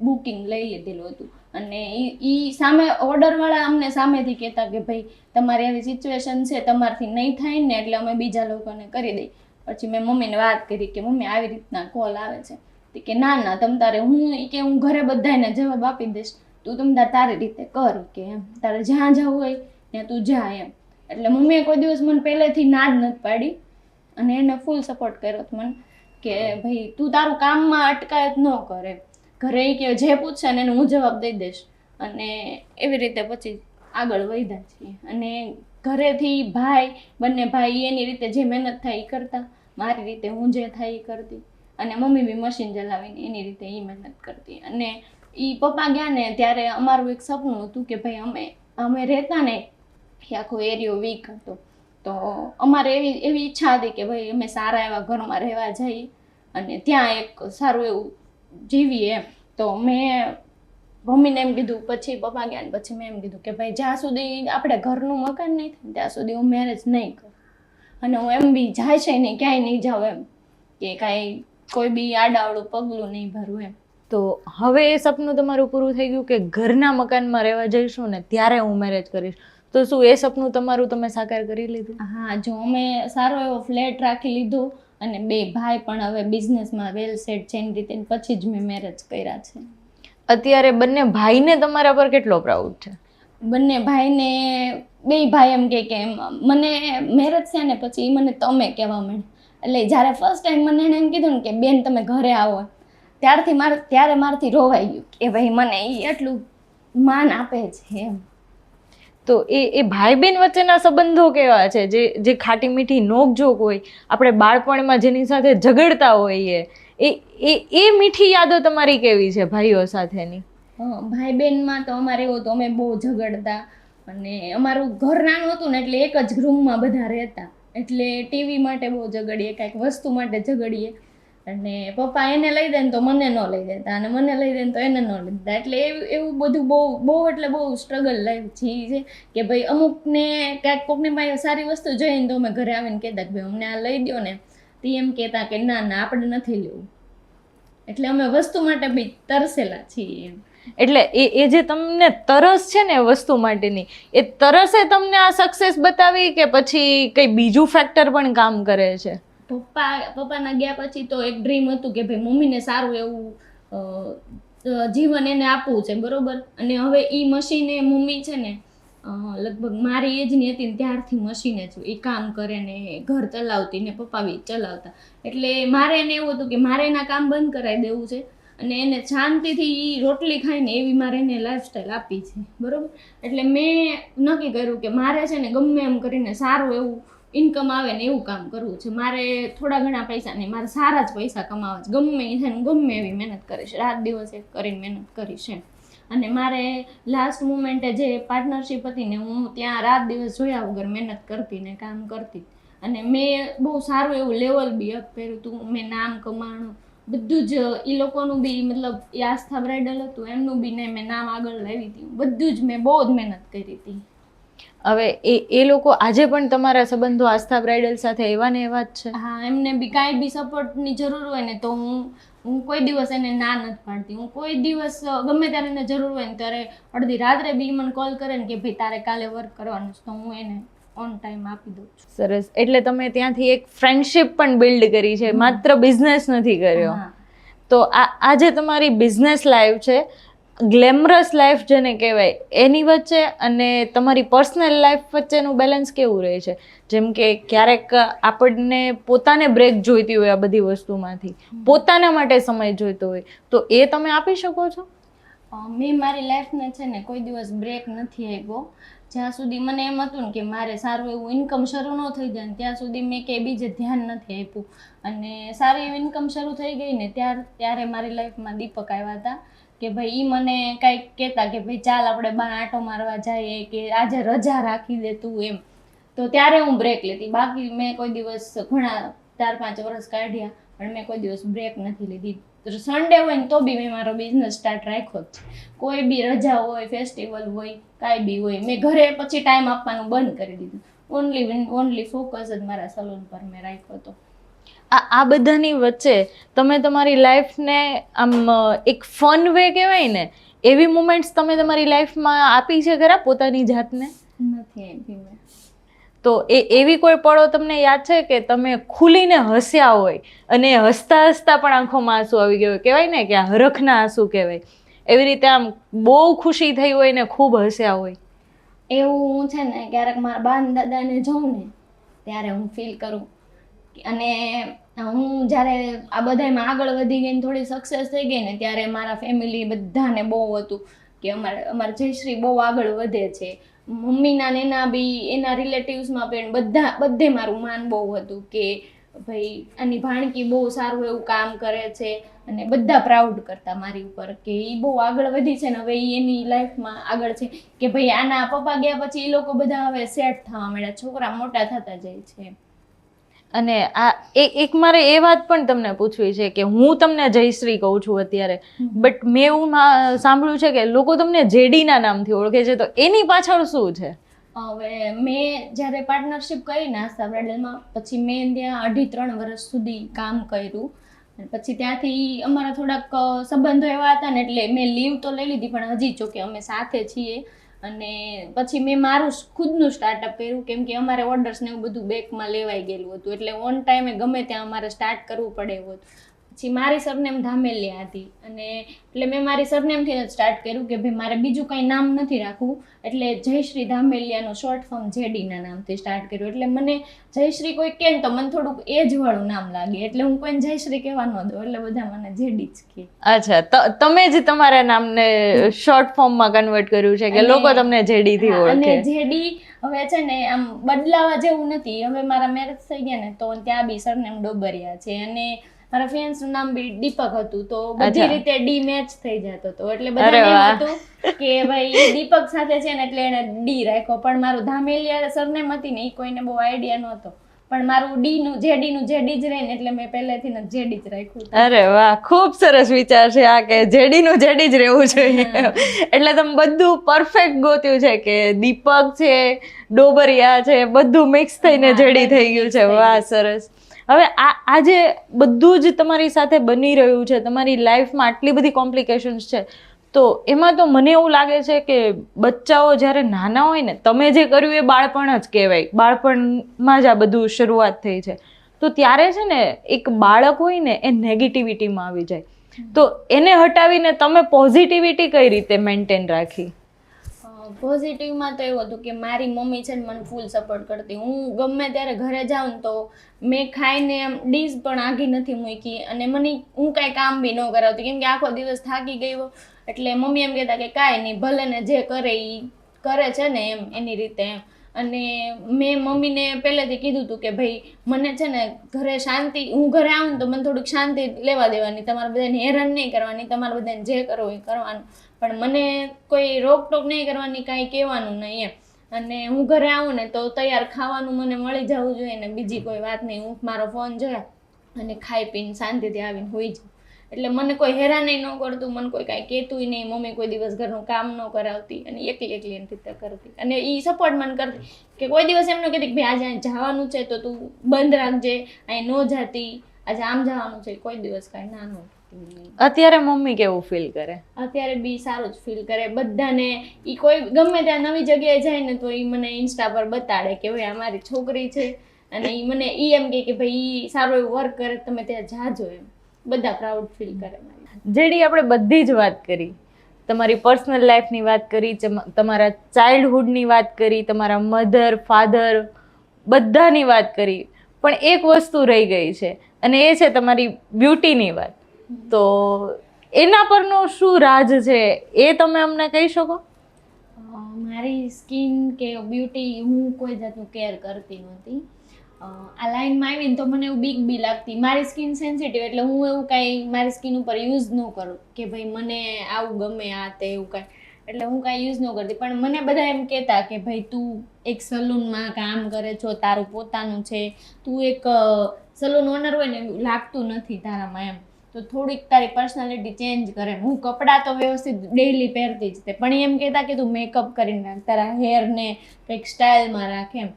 બુકિંગ લઈ લીધેલું હતું. અને એ સામે ઓર્ડરવાળા અમને સામેથી કહેતા કે ભાઈ તમારી આવી સિચ્યુએશન છે, તમારથી નહીં થાય ને એટલે અમે બીજા લોકોને કરી દઈએ. પછી મેં મમ્મીને વાત કરી કે મમ્મી આવી રીતના કોલ આવે છે. કે ના તમ તારે હું ઘરે બધાને જવાબ આપી દઈશ, તું તારી રીતે કર કે એમ, તારે જ્યાં જવું હોય ત્યાં તું જા એમ. એટલે મમ્મીએ કોઈ દિવસ મને પહેલેથી ના જ નથી પાડી અને એને ફૂલ સપોર્ટ કર્યો મને કે ભાઈ તું તારું કામમાં અટકાયત ન કરે, ઘરે કે જે પૂછશે ને એને હું જવાબ દઈ દઈશ. અને એવી રીતે પછી આગળ વધ્યા છીએ. અને ઘરેથી બંને ભાઈ એની રીતે જે મહેનત થાય એ કરતા, મારી રીતે હું જે થાય એ કરતી, અને મમ્મી બી મશીન ચલાવીને એની રીતે એ મહેનત કરતી. અને એ પપ્પા ગયા ને ત્યારે અમારું એક સપનું હતું કે ભાઈ અમે રહેતા ને એ આખો એરિયો વીક હતો. તો અમારે એવી ઈચ્છા હતી કે ભાઈ અમે સારા એવા ઘરમાં રહેવા જઈએ અને ત્યાં એક સારું એવું જીવીએ એમ. તો મેં મમ્મીને એમ કીધું. પછી પપ્પા ગયા ને પછી મેં એમ કીધું કે ભાઈ જ્યાં સુધી આપણે ઘરનું મકાન નહીં થાય ત્યાં સુધી હું મેરેજ નહીં કરું. અને હું એમ બી જાય છે નહીં ક્યાંય નહીં જાઉં એમ, કે કાંઈ કોઈ બી આડાવડું પગલું નહીં ભરવું એમ. તો હવે એ સપનું તમારું પૂરું થઈ ગયું કે ઘરના મકાનમાં રહેવા જઈશું ને ત્યારે હું મેરેજ કરીશ. તો શું એ સપનું તમારું તમે સાકાર કરી લીધું? હા, જો અમે સારો એવો ફ્લેટ રાખી લીધો અને બે ભાઈ પણ હવે બિઝનેસમાં વેલ સેટ છે એની રીતે, પછી જ મેં મેરેજ કર્યા છે. અત્યારે બંને ભાઈને તમારા પર કેટલો પ્રાઉડ છે? બંને ભાઈને બે ભાઈ એમ કે મને મેરેજ છે ને પછી મને તમે કહેવા માંડ્યા. એટલે જ્યારે ફર્સ્ટ ટાઈમ મને એને એમ કીધું ને કે બેન તમે ઘરે આવો, ત્યારે મારથી રોવાઈ ગયું કે ભાઈ મને એ એટલું માન આપે છે એમ. તો એ ભાઈ બહેન વચ્ચેના સંબંધો કેવા છે? જે ખાટી મીઠી નોકઝોક હોય, આપણે બાળપણમાં જેની સાથે ઝઘડતા હોઈએ, એ મીઠી યાદો તમારી કેવી છે ભાઈઓ સાથેની? ભાઈ બહેનમાં તો અમારે એવું હતું, અમે બહુ ઝઘડતા. અને અમારું ઘર નાનું હતું ને એટલે એક જ રૂમમાં બધા રહેતા, એટલે ટીવી માટે બહુ ઝઘડીએ, કાંઈક વસ્તુ માટે ઝઘડીએ. અને પપ્પા એને લઈ દે ને તો મને ન લઈ દેતા, અને મને લઈ દે ને તો એને ન લઈ દેતા. એટલે એવું બધું બહુ સ્ટ્રગલ લાઈફ છે કે ભાઈ અમુકને કાંઈક કોકની પાસે સારી વસ્તુ જોઈને તો અમે ઘરે આવીને કહેતા કે ભાઈ અમને આ લઈ દો ને, તે એમ કહેતા કે ના આપણે નથી લેવું. એટલે અમે વસ્તુ માટે બી તરસેલા છીએ એમ. એટલે એ જે તમને તરસ છે ને વસ્તુ માટેની, એ તરસે તમને આ સક્સેસ બતાવી કે પછી કંઈ બીજું ફેક્ટર પણ કામ કરે છે? પપ્પાના ગયા પછી તો એક ડ્રીમ હતું કે ભાઈ મમ્મીને સારું એવું જીવન એને આપવું છે, બરોબર. અને હવે એ મશીને મમ્મી છે ને લગભગ મારી એજની હતી ને ત્યારથી મશીને જ એ કામ કરે ને ઘર ચલાવતી ને પપ્પા બી ચલાવતા. એટલે મારે એને એવું હતું કે મારે એના કામ બંધ કરાવી દેવું છે અને એને શાંતિથી રોટલી ખાઈને એવી મારે એને લાઈફસ્ટાઈલ આપી છે, બરોબર. એટલે મેં નક્કી કર્યું કે મારે છે ને ગમે એમ કરીને સારું એવું ઇન્કમ આવે ને એવું કામ કરવું છે. મારે થોડા ઘણા પૈસા નહીં, મારે સારા જ પૈસા કમાવા છે. ગમે છે ને ગમે એવી મહેનત કરીશ, રાત દિવસ એક કરીને મહેનત કરીશ એમ. અને મારે લાસ્ટ મુમેન્ટે જે પાર્ટનરશિપ હતી ને, હું ત્યાં રાત દિવસ જોયા વગર મહેનત કરતી ને કામ કરતી, અને મેં બહુ સારું એવું લેવલ બી અપ કર્યું હતું, મેં નામ કમાણું બધું જ. એ લોકોનું બી મતલબ એ આસ્થા બ્રાઇડલ હતું એમનું બી ને મેં નામ આગળ લાવી હતી, બધું જ મેં બહુ જ મહેનત કરી હતી. હવે એ લોકો આજે પણ તમારા સંબંધો આસ્થા બ્રાઇડલ સાથે એવા ને એવા જ છે? હા, એમને બી કાંઈ બી સપોર્ટની જરૂર હોય ને તો હું કોઈ દિવસ એને ના નથી પાડતી. હું કોઈ દિવસ ગમે ત્યારે એને જરૂર હોય ને ત્યારે અડધી રાત્રે બી મને કોલ કરે ને કે ભાઈ તારે કાલે વર્ક કરવાનું છે, તો હું એને ઓન ટાઈમ આપી દઉં છું. સરસ. એટલે તમે ત્યાંથી એક ફ્રેન્ડશિપ પણ બિલ્ડ કરી છે, માત્ર બિઝનેસ નથી કર્યો. હા. તો આજે તમારી બિઝનેસ લાઈફ છે, ગ્લેમરસ લાઈફ જેને કહેવાય, એની વચ્ચે અને તમારી પર્સનલ લાઈફ વચ્ચેનું બેલેન્સ કેવું રહે છે? જેમ કે ક્યારેક આપણને પોતાને બ્રેક જોઈતી હોય આ બધી વસ્તુમાંથી, પોતાના માટે સમય જોઈતો હોય, તો એ તમે આપી શકો છો? મેં મારી લાઈફને છે ને કોઈ દિવસ બ્રેક નથી આપ્યો. જ્યાં સુધી મને એમ હતું ને કે મારે સારું એવું ઇન્કમ શરૂ ન થઈ જાય ને ત્યાં સુધી મેં કે બીજે ધ્યાન નથી આપ્યું. અને સારી એવી ઇન્કમ શરૂ થઈ ગઈ ને ત્યારે મારી લાઈફમાં દીપક આવ્યા હતા કે ભાઈ એ મને કાંઈક કહેતા કે ભાઈ ચાલ આપણે બહાર આંટો મારવા જઈએ, કે આજે રજા રાખી દે તું એમ. તો ત્યારે હું બ્રેક લેતી. બાકી મેં કોઈ દિવસ ઘણા 4-5 વર્ષ કાઢ્યા પણ મેં કોઈ દિવસ બ્રેક નથી લીધી. સન્ડે હોય ને તો બી મેં મારો બિઝનેસ સ્ટાર્ટ રાખ્યો જ. કોઈ બી રજા હોય, ફેસ્ટિવલ હોય, કાંઈ બી હોય, મેં ઘરે પછી ટાઈમ આપવાનું બંધ કરી દીધું. ઓનલી ફોકસ જ મારા સલૂન પર મેં રાખ્યો હતો. આ બધાની વચ્ચે તમે તમારી લાઈફને આમ એક ફન વે કહેવાય ને, એવી મુમેન્ટ્સ તમે તમારી લાઈફમાં આપી છે ખરા પોતાની જાતને? નથી આપી મેં. તો એવી કોઈ પળો તમને યાદ છે કે તમે ખુલીને હસ્યા હોય અને હસતા હસતા પણ આંખોમાં આંસુ આવી ગયો હોય? કહેવાય ને કે આ હરખના આંસુ કહેવાય, એવી રીતે આમ બહુ ખુશી થઈ હોય ને ખૂબ હસ્યા હોય. એવું હું છે ને ક્યારેક મારા બા દાદાને જોઉં ને ત્યારે હું ફીલ કરું. અને હું જ્યારે આ બધામાં આગળ વધી ગઈ ને થોડી સક્સેસ થઈ ગઈ ને ત્યારે મારા ફેમિલી બધાને બહુ હતું કે અમારા જયશ્રી બહુ આગળ વધે છે. મમ્મીના ને એના બી એના રિલેટિવ્સમાં પણ બધે મારું માન બહુ હતું કે ભાઈ આની ભાણકી બહુ સારું એવું કામ કરે છે. અને બધા પ્રાઉડ કરતા મારી ઉપર કે એ બહુ આગળ વધી છે ને હવે એની લાઈફમાં આગળ છે, કે ભાઈ આના પપ્પા ગયા પછી એ લોકો બધા હવે સેટ થવા માંડ્યા, છોકરા મોટા થતા જાય છે. અને આ એક મારે એ વાત પણ તમને પૂછવી છે કે હું તમને જયશ્રી કહું છું અત્યારે, બટ મેં એવું સાંભળ્યું છે કે લોકો તમને જેડીના નામથી ઓળખે છે, તો એની પાછળ શું છે? હવે મેં જ્યારે પાર્ટનરશિપ કરી ને આસ્થા બ્રાઇડલમાં, પછી મેં ત્યાં 2.5-3 વર્ષ સુધી કામ કર્યું. પછી ત્યાંથી અમારા થોડાક સંબંધો એવા હતા ને એટલે મેં લીવ તો લઈ લીધી, પણ હજી જો કે અમે સાથે છીએ. અને પછી મેં મારું ખુદનું સ્ટાર્ટઅપ કર્યું, કેમ કે અમારે ઓર્ડર્સ ને એવું બધું બેકમાં લેવાઈ ગયેલું હતું, એટલે ઓન ટાઈમે ગમે ત્યાં અમારે સ્ટાર્ટ કરવું પડે એવું હતું. પછી મારી સરનેમ ધામેલિયા હતી અને એટલે મેં મારી સરનેમથી જ સ્ટાર્ટ કર્યું કે ભાઈ મારે બીજું કંઈ નામ નથી રાખવું, એટલે જયશ્રી ધામેલિયાનું શોર્ટ ફોર્મ જેડીના નામથી સ્ટાર્ટ કર્યું. એટલે મને જયશ્રી કોઈ કહે ને તો મને થોડુંક એજવાળું નામ લાગે, એટલે હું કોઈને જયશ્રી કહેવા ન દઉં, એટલે બધા મને જેડી જ કહે. અચ્છા, તમે જ તમારા નામને શોર્ટ ફોર્મમાં કન્વર્ટ કર્યું છે કે લોકો તમને જેડીથી ઓળખે? અને જેડી હવે છે ને આમ બદલાવા જેવું નથી. હવે મારા મેરેજ થઈ ગયા ને તો ત્યાં બી સરનેમ ડોબરિયા છે અને મારા ફ્રેન્ડ્સનું નામ બી દીપક હતું, તો બધી રીતે ડી મેચ થઈ જતો હતો. એટલે બધાને એમ હતું કે ભાઈ દીપક સાથે છે ને એટલે એને ડી રાખ્યો, પણ મારું ધામેલિયા સરનેમ હતી ને એ કોઈને બહુ આઈડિયા નહોતો, પણ મારું જેડીનું જેડી જ રહે ને એટલે મેં પહેલેથી જ જેડી જ રાખ્યું. અરે વાહ, ખૂબ સરસ વિચાર છે આ કે જેડીનું જેડી જ રહેવું જોઈએ. એટલે તમે બધું પરફેક્ટ ગોત્યું છે કે દીપક છે, ડોબરિયા છે, બધું મિક્સ થઈને જેડી થઈ ગયું છે. વાહ, સરસ. હવે આજે બધું જ તમારી સાથે બની રહ્યું છે, તમારી લાઈફમાં આટલી બધી કોમ્પ્લિકેશન્સ છે, તો એમાં તો મને એવું લાગે છે કે બચ્ચાઓ જ્યારે નાના હોય ને, તમે જે કર્યું એ બાળપણ જ કહેવાય, બાળપણમાં જ આ બધું શરૂઆત થઈ છે, તો ત્યારે છે ને એક બાળક હોય ને એ નેગેટિવિટીમાં આવી જાય, તો એને હટાવીને તમે પોઝિટિવિટી કઈ રીતે મેન્ટેન રાખી? પોઝિટિવમાં તો એવું હતું કે મારી મમ્મી છે ને મને ફૂલ સપોર્ટ કરતી. હું ગમે ત્યારે ઘરે જાઉં ને તો મેં ખાઈને એમ ડીશ પણ આઘી નથી મૂકી અને હું કાંઈ કામ બી ન કરાવતી, કેમ કે આખો દિવસ થાકી ગયો. એટલે મમ્મી એમ કહેતા કે કાંઈ નહીં, ભલે ને જે કરે એ કરે છે ને એમ એની રીતે એમ. અને મેં મમ્મીને પહેલેથી કીધું હતું કે ભાઈ મને છે ને ઘરે શાંતિ, હું ઘરે આવું ને તો મને થોડીક શાંતિ લેવા દેવાની, તમારે બધાને હેરાન નહીં કરવાની, તમારે બધાને જે કરવું એ કરવાનું, પણ મને કોઈ રોકટોક નહીં કરવાની, કાંઈ કહેવાનું નહીં એમ. અને હું ઘરે આવું ને તો તૈયાર ખાવાનું મને મળી જવું જોઈએ ને બીજી કોઈ વાત નહીં. હું મારો ફોન જોયા અને ખાઈ પીને શાંતિથી આવીને હોઈ જાઉં. એટલે મને કોઈ હેરાન ન કરતું, મને કોઈ કાંઈ કહેતુંય નહીં. મમ્મી કોઈ દિવસ ઘરનું કામ ન કરાવતી અને એકલી એની રીતે કરતી. અને એ સપોર્ટ મને કરતી કે કોઈ દિવસ એમ ન કહેતી કે ભાઈ આજે અહીં જવાનું છે તો તું બંધ રાખજે, અહીં ન જાતી, આજે આમ જવાનું છે. કોઈ દિવસ કાંઈ ના ન અત્યારે મમ્મી કેવું ફીલ કરે? અત્યારે બી સારું જ ફીલ કરે. બધાને ઈ કોઈ ગમે ત્યાં નવી જગ્યાએ જાય ને તો ઈ મને ઇન્સ્ટા પર બતાડે કે ભાઈ આ મારી છોકરી છે, અને ઈ મને ઈ એમ કે ભાઈ ઈ સારું એવું વર્ક કરે, તમે ત્યાં જાજો એમ. બધા પ્રાઉડ ફીલ કરે. જેડી આપણે બધી જ વાત કરી, તમારી પર્સનલ લાઈફની વાત કરી, તમારા ચાઇલ્ડહુડની વાત કરી, તમારા મધર ફાધર બધાની વાત કરી, પણ એક વસ્તુ રહી ગઈ છે અને એ છે તમારી બ્યુટીની વાત. તો એના પરનો શું રાજ છે એ તમે અમને કહી શકો? મારી સ્કિન કે બ્યુટી હું કોઈ જાતનું કેર કરતી નહોતી. આ લાઈનમાં આવીને તો મને એવું બીક બી લાગતી. મારી સ્કિન સેન્સિટિવ એટલે હું એવું કાંઈ મારી સ્કિન ઉપર યુઝ ન કરું કે ભાઈ મને આવું ગમે આ તે એવું કાંઈ, એટલે હું કાંઈ યુઝ ન કરતી. પણ મને બધા એમ કહેતા કે ભાઈ તું એક સલૂનમાં કામ કરે છો, તારું પોતાનું છે, તું એક સલૂન ઓનર હોય ને એવું લાગતું નથી તારામાં એમ, તો થોડીક તારી પર્સનાલિટી ચેન્જ કરે. હું કપડાં તો વ્યવસ્થિત ડેઈલી પહેરતી જ તે, પણ એમ કહેતા કે તું મેકઅપ કરીને રાખ, તારા હેરને કંઈક સ્ટાઇલમાં રાખ એમ.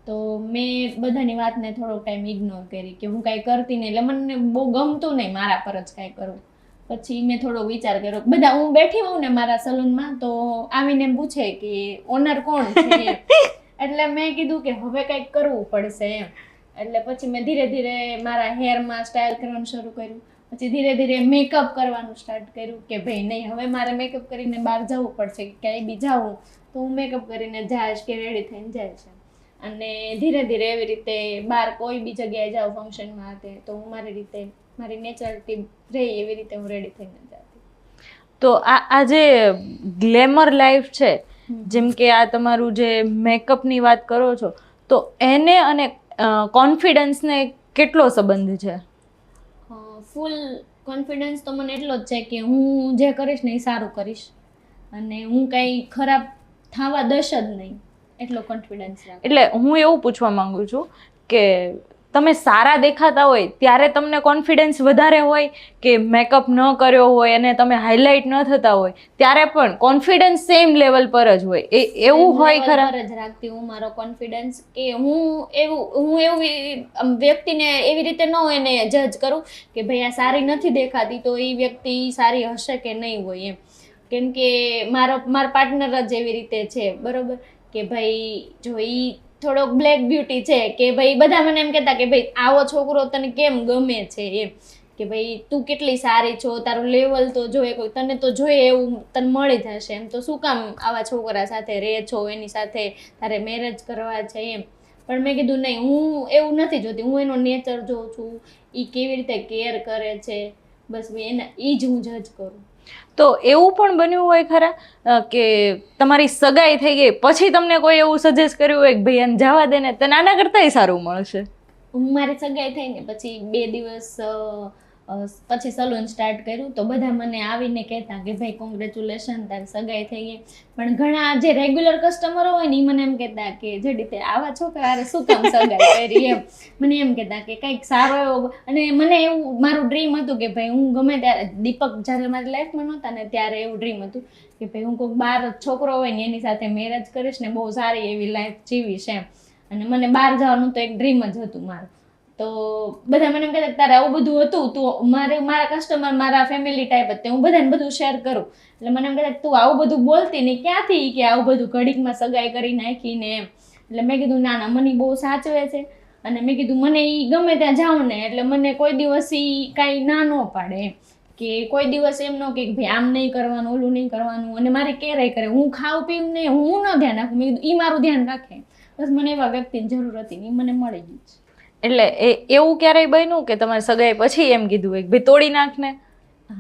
તો મેં બધાની વાતને થોડોક ટાઈમ ઇગ્નોર કરી કે હું કાંઈ કરતી નહીં, એટલે મને બહુ ગમતું નહીં મારા પર જ કાંઈ કરવું. પછી મેં થોડો વિચાર કર્યો. બધા હું બેઠી હોઉં ને મારા સલૂનમાં તો આવીને એમ પૂછે કે ઓનર કોણ છે, એટલે મેં કીધું કે હવે કંઈક કરવું પડશે એમ. એટલે પછી મેં ધીરે ધીરે મારા હેરમાં સ્ટાઇલ કરવાનું શરૂ કર્યું. પછી ધીરે ધીરે મેકઅપ કરવાનું સ્ટાર્ટ કર્યું કે ભાઈ નહીં હવે મારે મેકઅપ કરીને બહાર જવું પડશે, કે ક્યાંય બી જાઉં તો હું મેકઅપ કરીને જઈશ કે રેડી થઈને જઈશ. અને ધીરે ધીરે એવી રીતે બહાર કોઈ બી જગ્યાએ જાઉં ફંક્શનમાં તે તો હું મારી રીતે મારી નેચરલિટી રહી એવી રીતે હું રેડી થઈને જતી. તો આ જે ગ્લેમર લાઈફ છે, જેમ કે આ તમારું જે મેકઅપની વાત કરો છો, તો એને અને કોન્ફિડન્સને કેટલો સંબંધ છે? ફૂલ કોન્ફિડન્સ તો મને એટલો જ છે કે હું જે કરીશ ને એ સારું કરીશ અને હું કંઈ ખરાબ થવા દઈશ જ નહીં, એટલો કોન્ફિડન્સ રાખું. એટલે હું એવું પૂછવા માંગુ છું કે તમે સારા દેખાતા હોય ત્યારે તમને કોન્ફિડન્સ વધારે હોય કે મેકઅપ ન કર્યો હોય અને તમે હાઇલાઇટ ન થતા હોય ત્યારે પણ કોન્ફિડન્સ સેમ લેવલ પર જ હોય, એવું હોય ખરા? પર જ રાખતી હું મારો કોન્ફિડન્સ, કે હું એવી વ્યક્તિને એવી રીતે ન એને જજ કરું કે ભાઈ આ સારી નથી દેખાતી તો એ વ્યક્તિ સારી હશે કે નહીં હોય એમ. કેમ કે મારો પાર્ટનર જ એવી રીતે છે, બરોબર, કે ભાઈ જો ઈ થોડોક બ્લેક બ્યુટી છે કે ભાઈ બધા મને એમ કહેતા કે ભાઈ આવો છોકરો તને કેમ ગમે છે એમ, કે ભાઈ તું કેટલી સારી છો, તારું લેવલ તો જોઈએ, કોઈ તને તો જોઈએ એવું તને મળી જશે એમ, તો શું કામ આવા છોકરા સાથે રહે છો, એની સાથે તારે મેરેજ કરવા છે એમ. પણ મેં કીધું નહીં, હું એવું નથી જોતી, હું એનો નેચર જોઉં છું, એ કેવી રીતે કેર કરે છે, બસ એ જ હું જજ કરું. તો એવું પણ બન્યું હોય ખરા કે તમારી સગાઈ થઈ ગઈ પછી તમને કોઈ એવું સજેસ્ટ કર્યું હોય કે ભાઈ એને જવા દે ને તને આના કરતાંય સારું મળશે? હું મારી સગાઈ થઈ ને પછી 2 દિવસ પછી સલૂન સ્ટાર્ટ કર્યું તો બધા મને આવીને કહેતા કે ભાઈ કોંગ્રેચ્યુલેશન તારી સગાઈ થઈ ગઈ. પણ ઘણા જે રેગ્યુલર કસ્ટમરો હોય ને એ મને એમ કહેતા કે જેડી તે આવા છોકરા શું કામ સગાઈ કરી એમ, મને એમ કહેતા કે કંઈક સારો એવો. અને મને એવું મારું ડ્રીમ હતું કે ભાઈ હું ગમે ત્યારે દીપક જ્યારે મારી લાઈફમાં નહોતા ને ત્યારે એવું ડ્રીમ હતું કે ભાઈ હું કોઈક બહાર છોકરો હોય ને એની સાથે મેરેજ કરીશ ને બહુ સારી એવી લાઈફ જીવીશ એમ. અને મને બહાર જવાનું તો એક ડ્રીમ જ હતું મારું. તો બધા મને એમ કહેતા તારે આવું બધું હતું, તું મારા કસ્ટમર મારા ફેમિલી ટાઈપ હતી, હું બધાને બધું શેર કરું. એટલે મને એમ કહેતા તું આવું બધું બોલતી ને ક્યાંથી કે આવું બધું ઘડીકમાં સગાઈ કરી નાખીને એમ. એટલે મેં કીધું ના ના મને બહુ સાચવે છે અને મેં કીધું મને એ ગમે ત્યાં જાઉં ને એટલે મને કોઈ દિવસ એ કાંઈ ના ન પાડે એમ, કે કોઈ દિવસ એમ ન કે ભાઈ આમ નહીં કરવાનું ઓલું નહીં કરવાનું અને મારે કેરે કરે. હું ખાવું પીવું ને હું ન ધ્યાન રાખું, મેં કીધું એ મારું ધ્યાન રાખે. બસ મને એવા વ્યક્તિની જરૂર હતી ને એ મને મળી ગઈ છે. એટલે એવું ક્યારેય બન્યું કે તમારી સગાઈ પછી એમ કીધું હોય કે ભાઈ તોડી નાખ ને?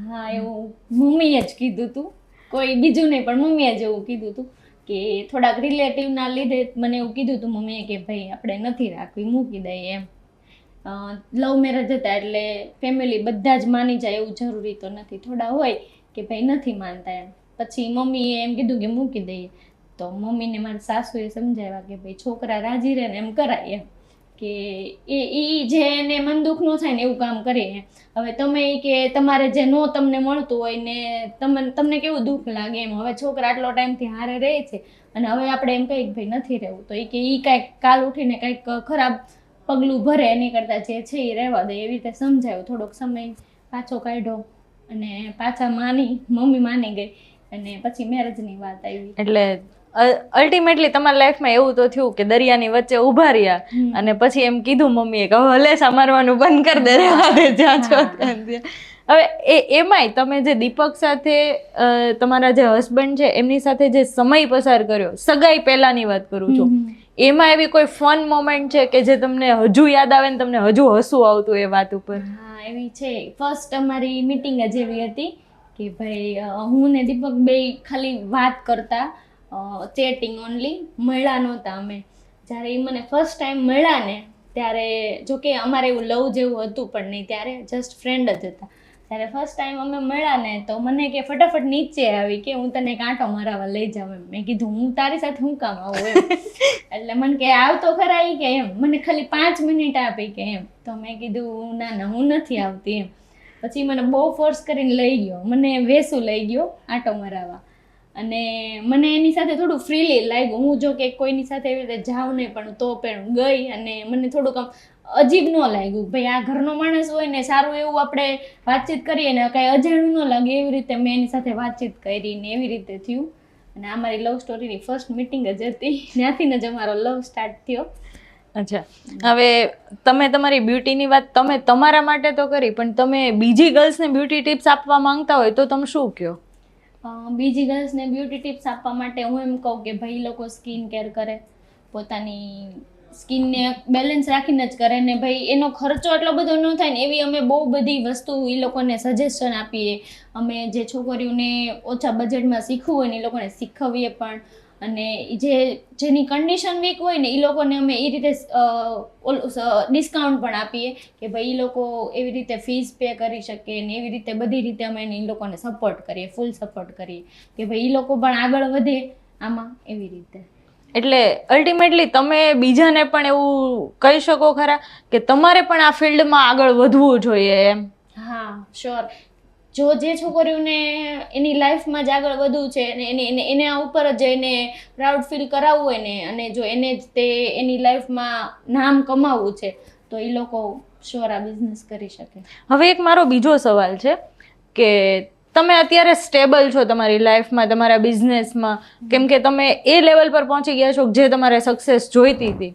હા, એવું મમ્મીએ જ કીધું હતું, કોઈ બીજું નહીં પણ મમ્મીએ જ એવું કીધું હતું કે થોડાક રિલેટિવના લીધે મને એવું કીધું હતું મમ્મીએ કે ભાઈ આપણે નથી રાખવી, મૂકી દઈએ એમ. લવ મેરેજ હતા એટલે ફેમિલી બધા જ માની જાય એવું જરૂરી તો નથી, થોડા હોય કે ભાઈ નથી માનતા એમ. પછી મમ્મીએ એમ કીધું કે મૂકી દઈએ. તો મમ્મીને મારા સાસુએ સમજાવ્યા કે ભાઈ છોકરા રાજી રહે ને એમ કરાય, એમ કે એ જે એને મન દુઃખ ન થાય ને એવું કામ કરીએ. હવે તમે કે તમારે જે નો તમને મળતું હોય ને તમને કેવું દુઃખ લાગે એમ. હવે છોકરા આટલો ટાઈમથી હારે રહે છે અને હવે આપણે એમ કહીએ ભાઈ નથી રહેવું, તો એ કે એ કાંઈક કાલ ઉઠીને કાંઈક ખરાબ પગલું ભરે એની કરતાં જે છે એ રહેવા દે, એવી રીતે સમજાવ્યું. થોડોક સમય પાછો કાઢ્યો અને પાછા મમ્મી માની ગઈ અને પછી મેરેજની વાત આવી. એટલે અલ્ટિમેટલી તમારા લાઈફમાં એવું તો થયું કે દરિયાની વચ્ચે ઊભા રહ્યા અને પછી એમ કીધું મમ્મીએ કે હવે હલેસા મારવાનું બંધ કરી દે, રહેવા દે જ્યાં છો ત્યાં. હવે એમાંય તમે જે દીપક સાથે તમારા જે હસબન્ડ છે એમની સાથે જે સમય પસાર કર્યો, સગાઈ પહેલાની વાત કરું છું, એમાં એવી કોઈ ફન મોમેન્ટ છે કે જે તમને હજુ યાદ આવે ને તમને હજુ હસવું આવતું એ વાત ઉપર? હા, એવી છે. ફર્સ્ટ અમારી મિટિંગ જ એવી હતી કે ભાઈ હું ને દીપક બે ખાલી વાત કરતા, ચેટિંગ ઓનલી, મળ્યા નહોતા અમે. જ્યારે એ મને ફર્સ્ટ ટાઈમ મળ્યા ને ત્યારે, જો કે અમારે એવું લવ જેવું હતું પણ નહીં, ત્યારે જસ્ટ ફ્રેન્ડ જ હતા. ત્યારે ફર્સ્ટ ટાઈમ અમે મળ્યા ને તો મને કે ફટાફટ નીચે આવી કે હું તને કાંટો મરાવા લઈ જાઉં એમ. મેં કીધું હું તારી સાથે હું કામ આવું એમ. એટલે મને કે આવતો ખરા ઈ કે એમ, મને ખાલી 5 મિનિટ આપી કે એમ. તો મેં કીધું ના ના હું નથી આવતી એમ. પછી મને બહુ ફોર્સ કરીને લઈ ગયો, મને વેસુ લઈ ગયો આંટો મરાવા અને મને એની સાથે થોડું ફ્રીલી લાગ્યું. હું જો કે કોઈની સાથે એવી રીતે જાઉં નહીં પણ તો પણ ગઈ અને મને થોડુંક આમ અજીબ ન લાગ્યું. ભાઈ આ ઘરનો માણસ હોય ને સારું એવું આપણે વાતચીત કરીએ ને કાંઈ અજાણ્યું ન લાગે એવી રીતે મેં એની સાથે વાતચીત કરી ને એવી રીતે થયું. અને આ મારી લવ સ્ટોરીની ફર્સ્ટ મિટિંગ જ હતી, ત્યાંથી જ અમારો લવ સ્ટાર્ટ થયો. અચ્છા, હવે તમે તમારી બ્યુટીની વાત તમે તમારા માટે તો કરી, પણ તમે બીજી ગર્લ્સને બ્યુટી ટિપ્સ આપવા માંગતા હોય તો તમે શું કહો? બીજી ગર્લ્સને બ્યુટી ટિપ્સ આપવા માટે હું એમ કહું કે ભાઈ લોકો સ્કિન કેર કરે, પોતાની સ્કિનને બેલેન્સ રાખીને જ કરે ને ભાઈ એનો ખર્ચો એટલો બધો ન થાય ને એવી અમે બહુ બધી વસ્તુ એ લોકોને સજેશન આપીએ. અમે જે છોકરીઓને ઓછા બજેટમાં શીખવું હોય ને એ લોકોને શીખવીએ પણ. અને જેની કન્ડિશન વીક હોય ને એ લોકોને અમે એ રીતે ડિસ્કાઉન્ટ પણ આપીએ કે ભાઈ એ લોકો એવી રીતે ફીસ પે કરી શકે ને એવી રીતે બધી રીતે અમે એ લોકોને સપોર્ટ કરીએ, ફૂલ સપોર્ટ કરીએ કે ભાઈ એ લોકો પણ આગળ વધે આમાં, એવી રીતે. એટલે અલ્ટિમેટલી તમે બીજાને પણ એવું કહી શકો ખરા કે તમારે પણ આ ફિલ્ડમાં આગળ વધવું જોઈએ એમ? હા, શ્યોર. જો જે છોકરીઓને એની લાઈફમાં જ આગળ વધવું છે અને એને આ ઉપર જ એને પ્રાઉડ ફીલ કરાવવું હોય ને અને જો એને જ તે એની લાઈફમાં નામ કમાવવું છે તો એ લોકો શ્યોર આ બિઝનેસ કરી શકે. હવે એક મારો બીજો સવાલ છે કે તમે અત્યારે સ્ટેબલ છો તમારી લાઈફમાં, તમારા બિઝનેસમાં, કેમ કે તમે એ લેવલ પર પહોંચી ગયા છો જે તમારે સક્સેસ જોઈતી હતી.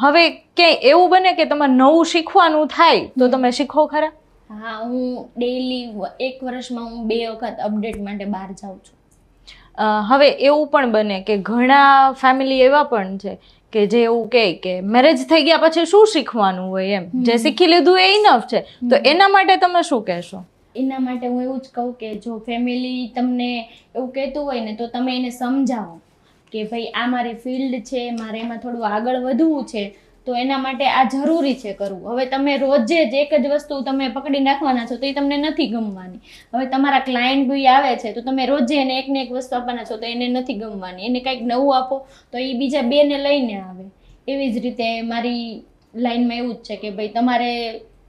હવે ક્યાંય એવું બને કે તમારે નવું શીખવાનું થાય તો તમે શીખો ખરા? હા, હું ડેઈલી 1 વર્ષમાં હું 2 વખત અપડેટ માટે બહાર જાઉં છું. હવે એવું પણ બને કે ઘણા ફેમિલી એવા પણ છે કે જે એવું કહે કે મેરેજ થઈ ગયા પછી શું શીખવાનું હોય એમ, જે શીખી લીધું એ ઇનફ છે. તો એના માટે તમે શું કહેશો? એના માટે હું એવું જ કહું કે જો ફેમિલી તમને એવું કહેતું હોય ને તો તમે એને સમજાવો કે ભાઈ આ મારી ફિલ્ડ છે, મારે એમાં થોડું આગળ વધવું છે તો એના માટે આ જરૂરી છે કરવું. હવે તમે રોજે જ એક જ વસ્તુ તમે પકડી રાખવાના છો તો એ તમને નથી ગમવાની. હવે તમારા ક્લાયન્ટ બી આવે છે તો તમે રોજે એને એકને એક વસ્તુ આપવાના છો તો એને નથી ગમવાની. એને કંઈક નવું આપો તો એ બીજા 2 ને લઈને આવે. એવી જ રીતે મારી લાઈનમાં એવું જ છે કે ભાઈ તમારે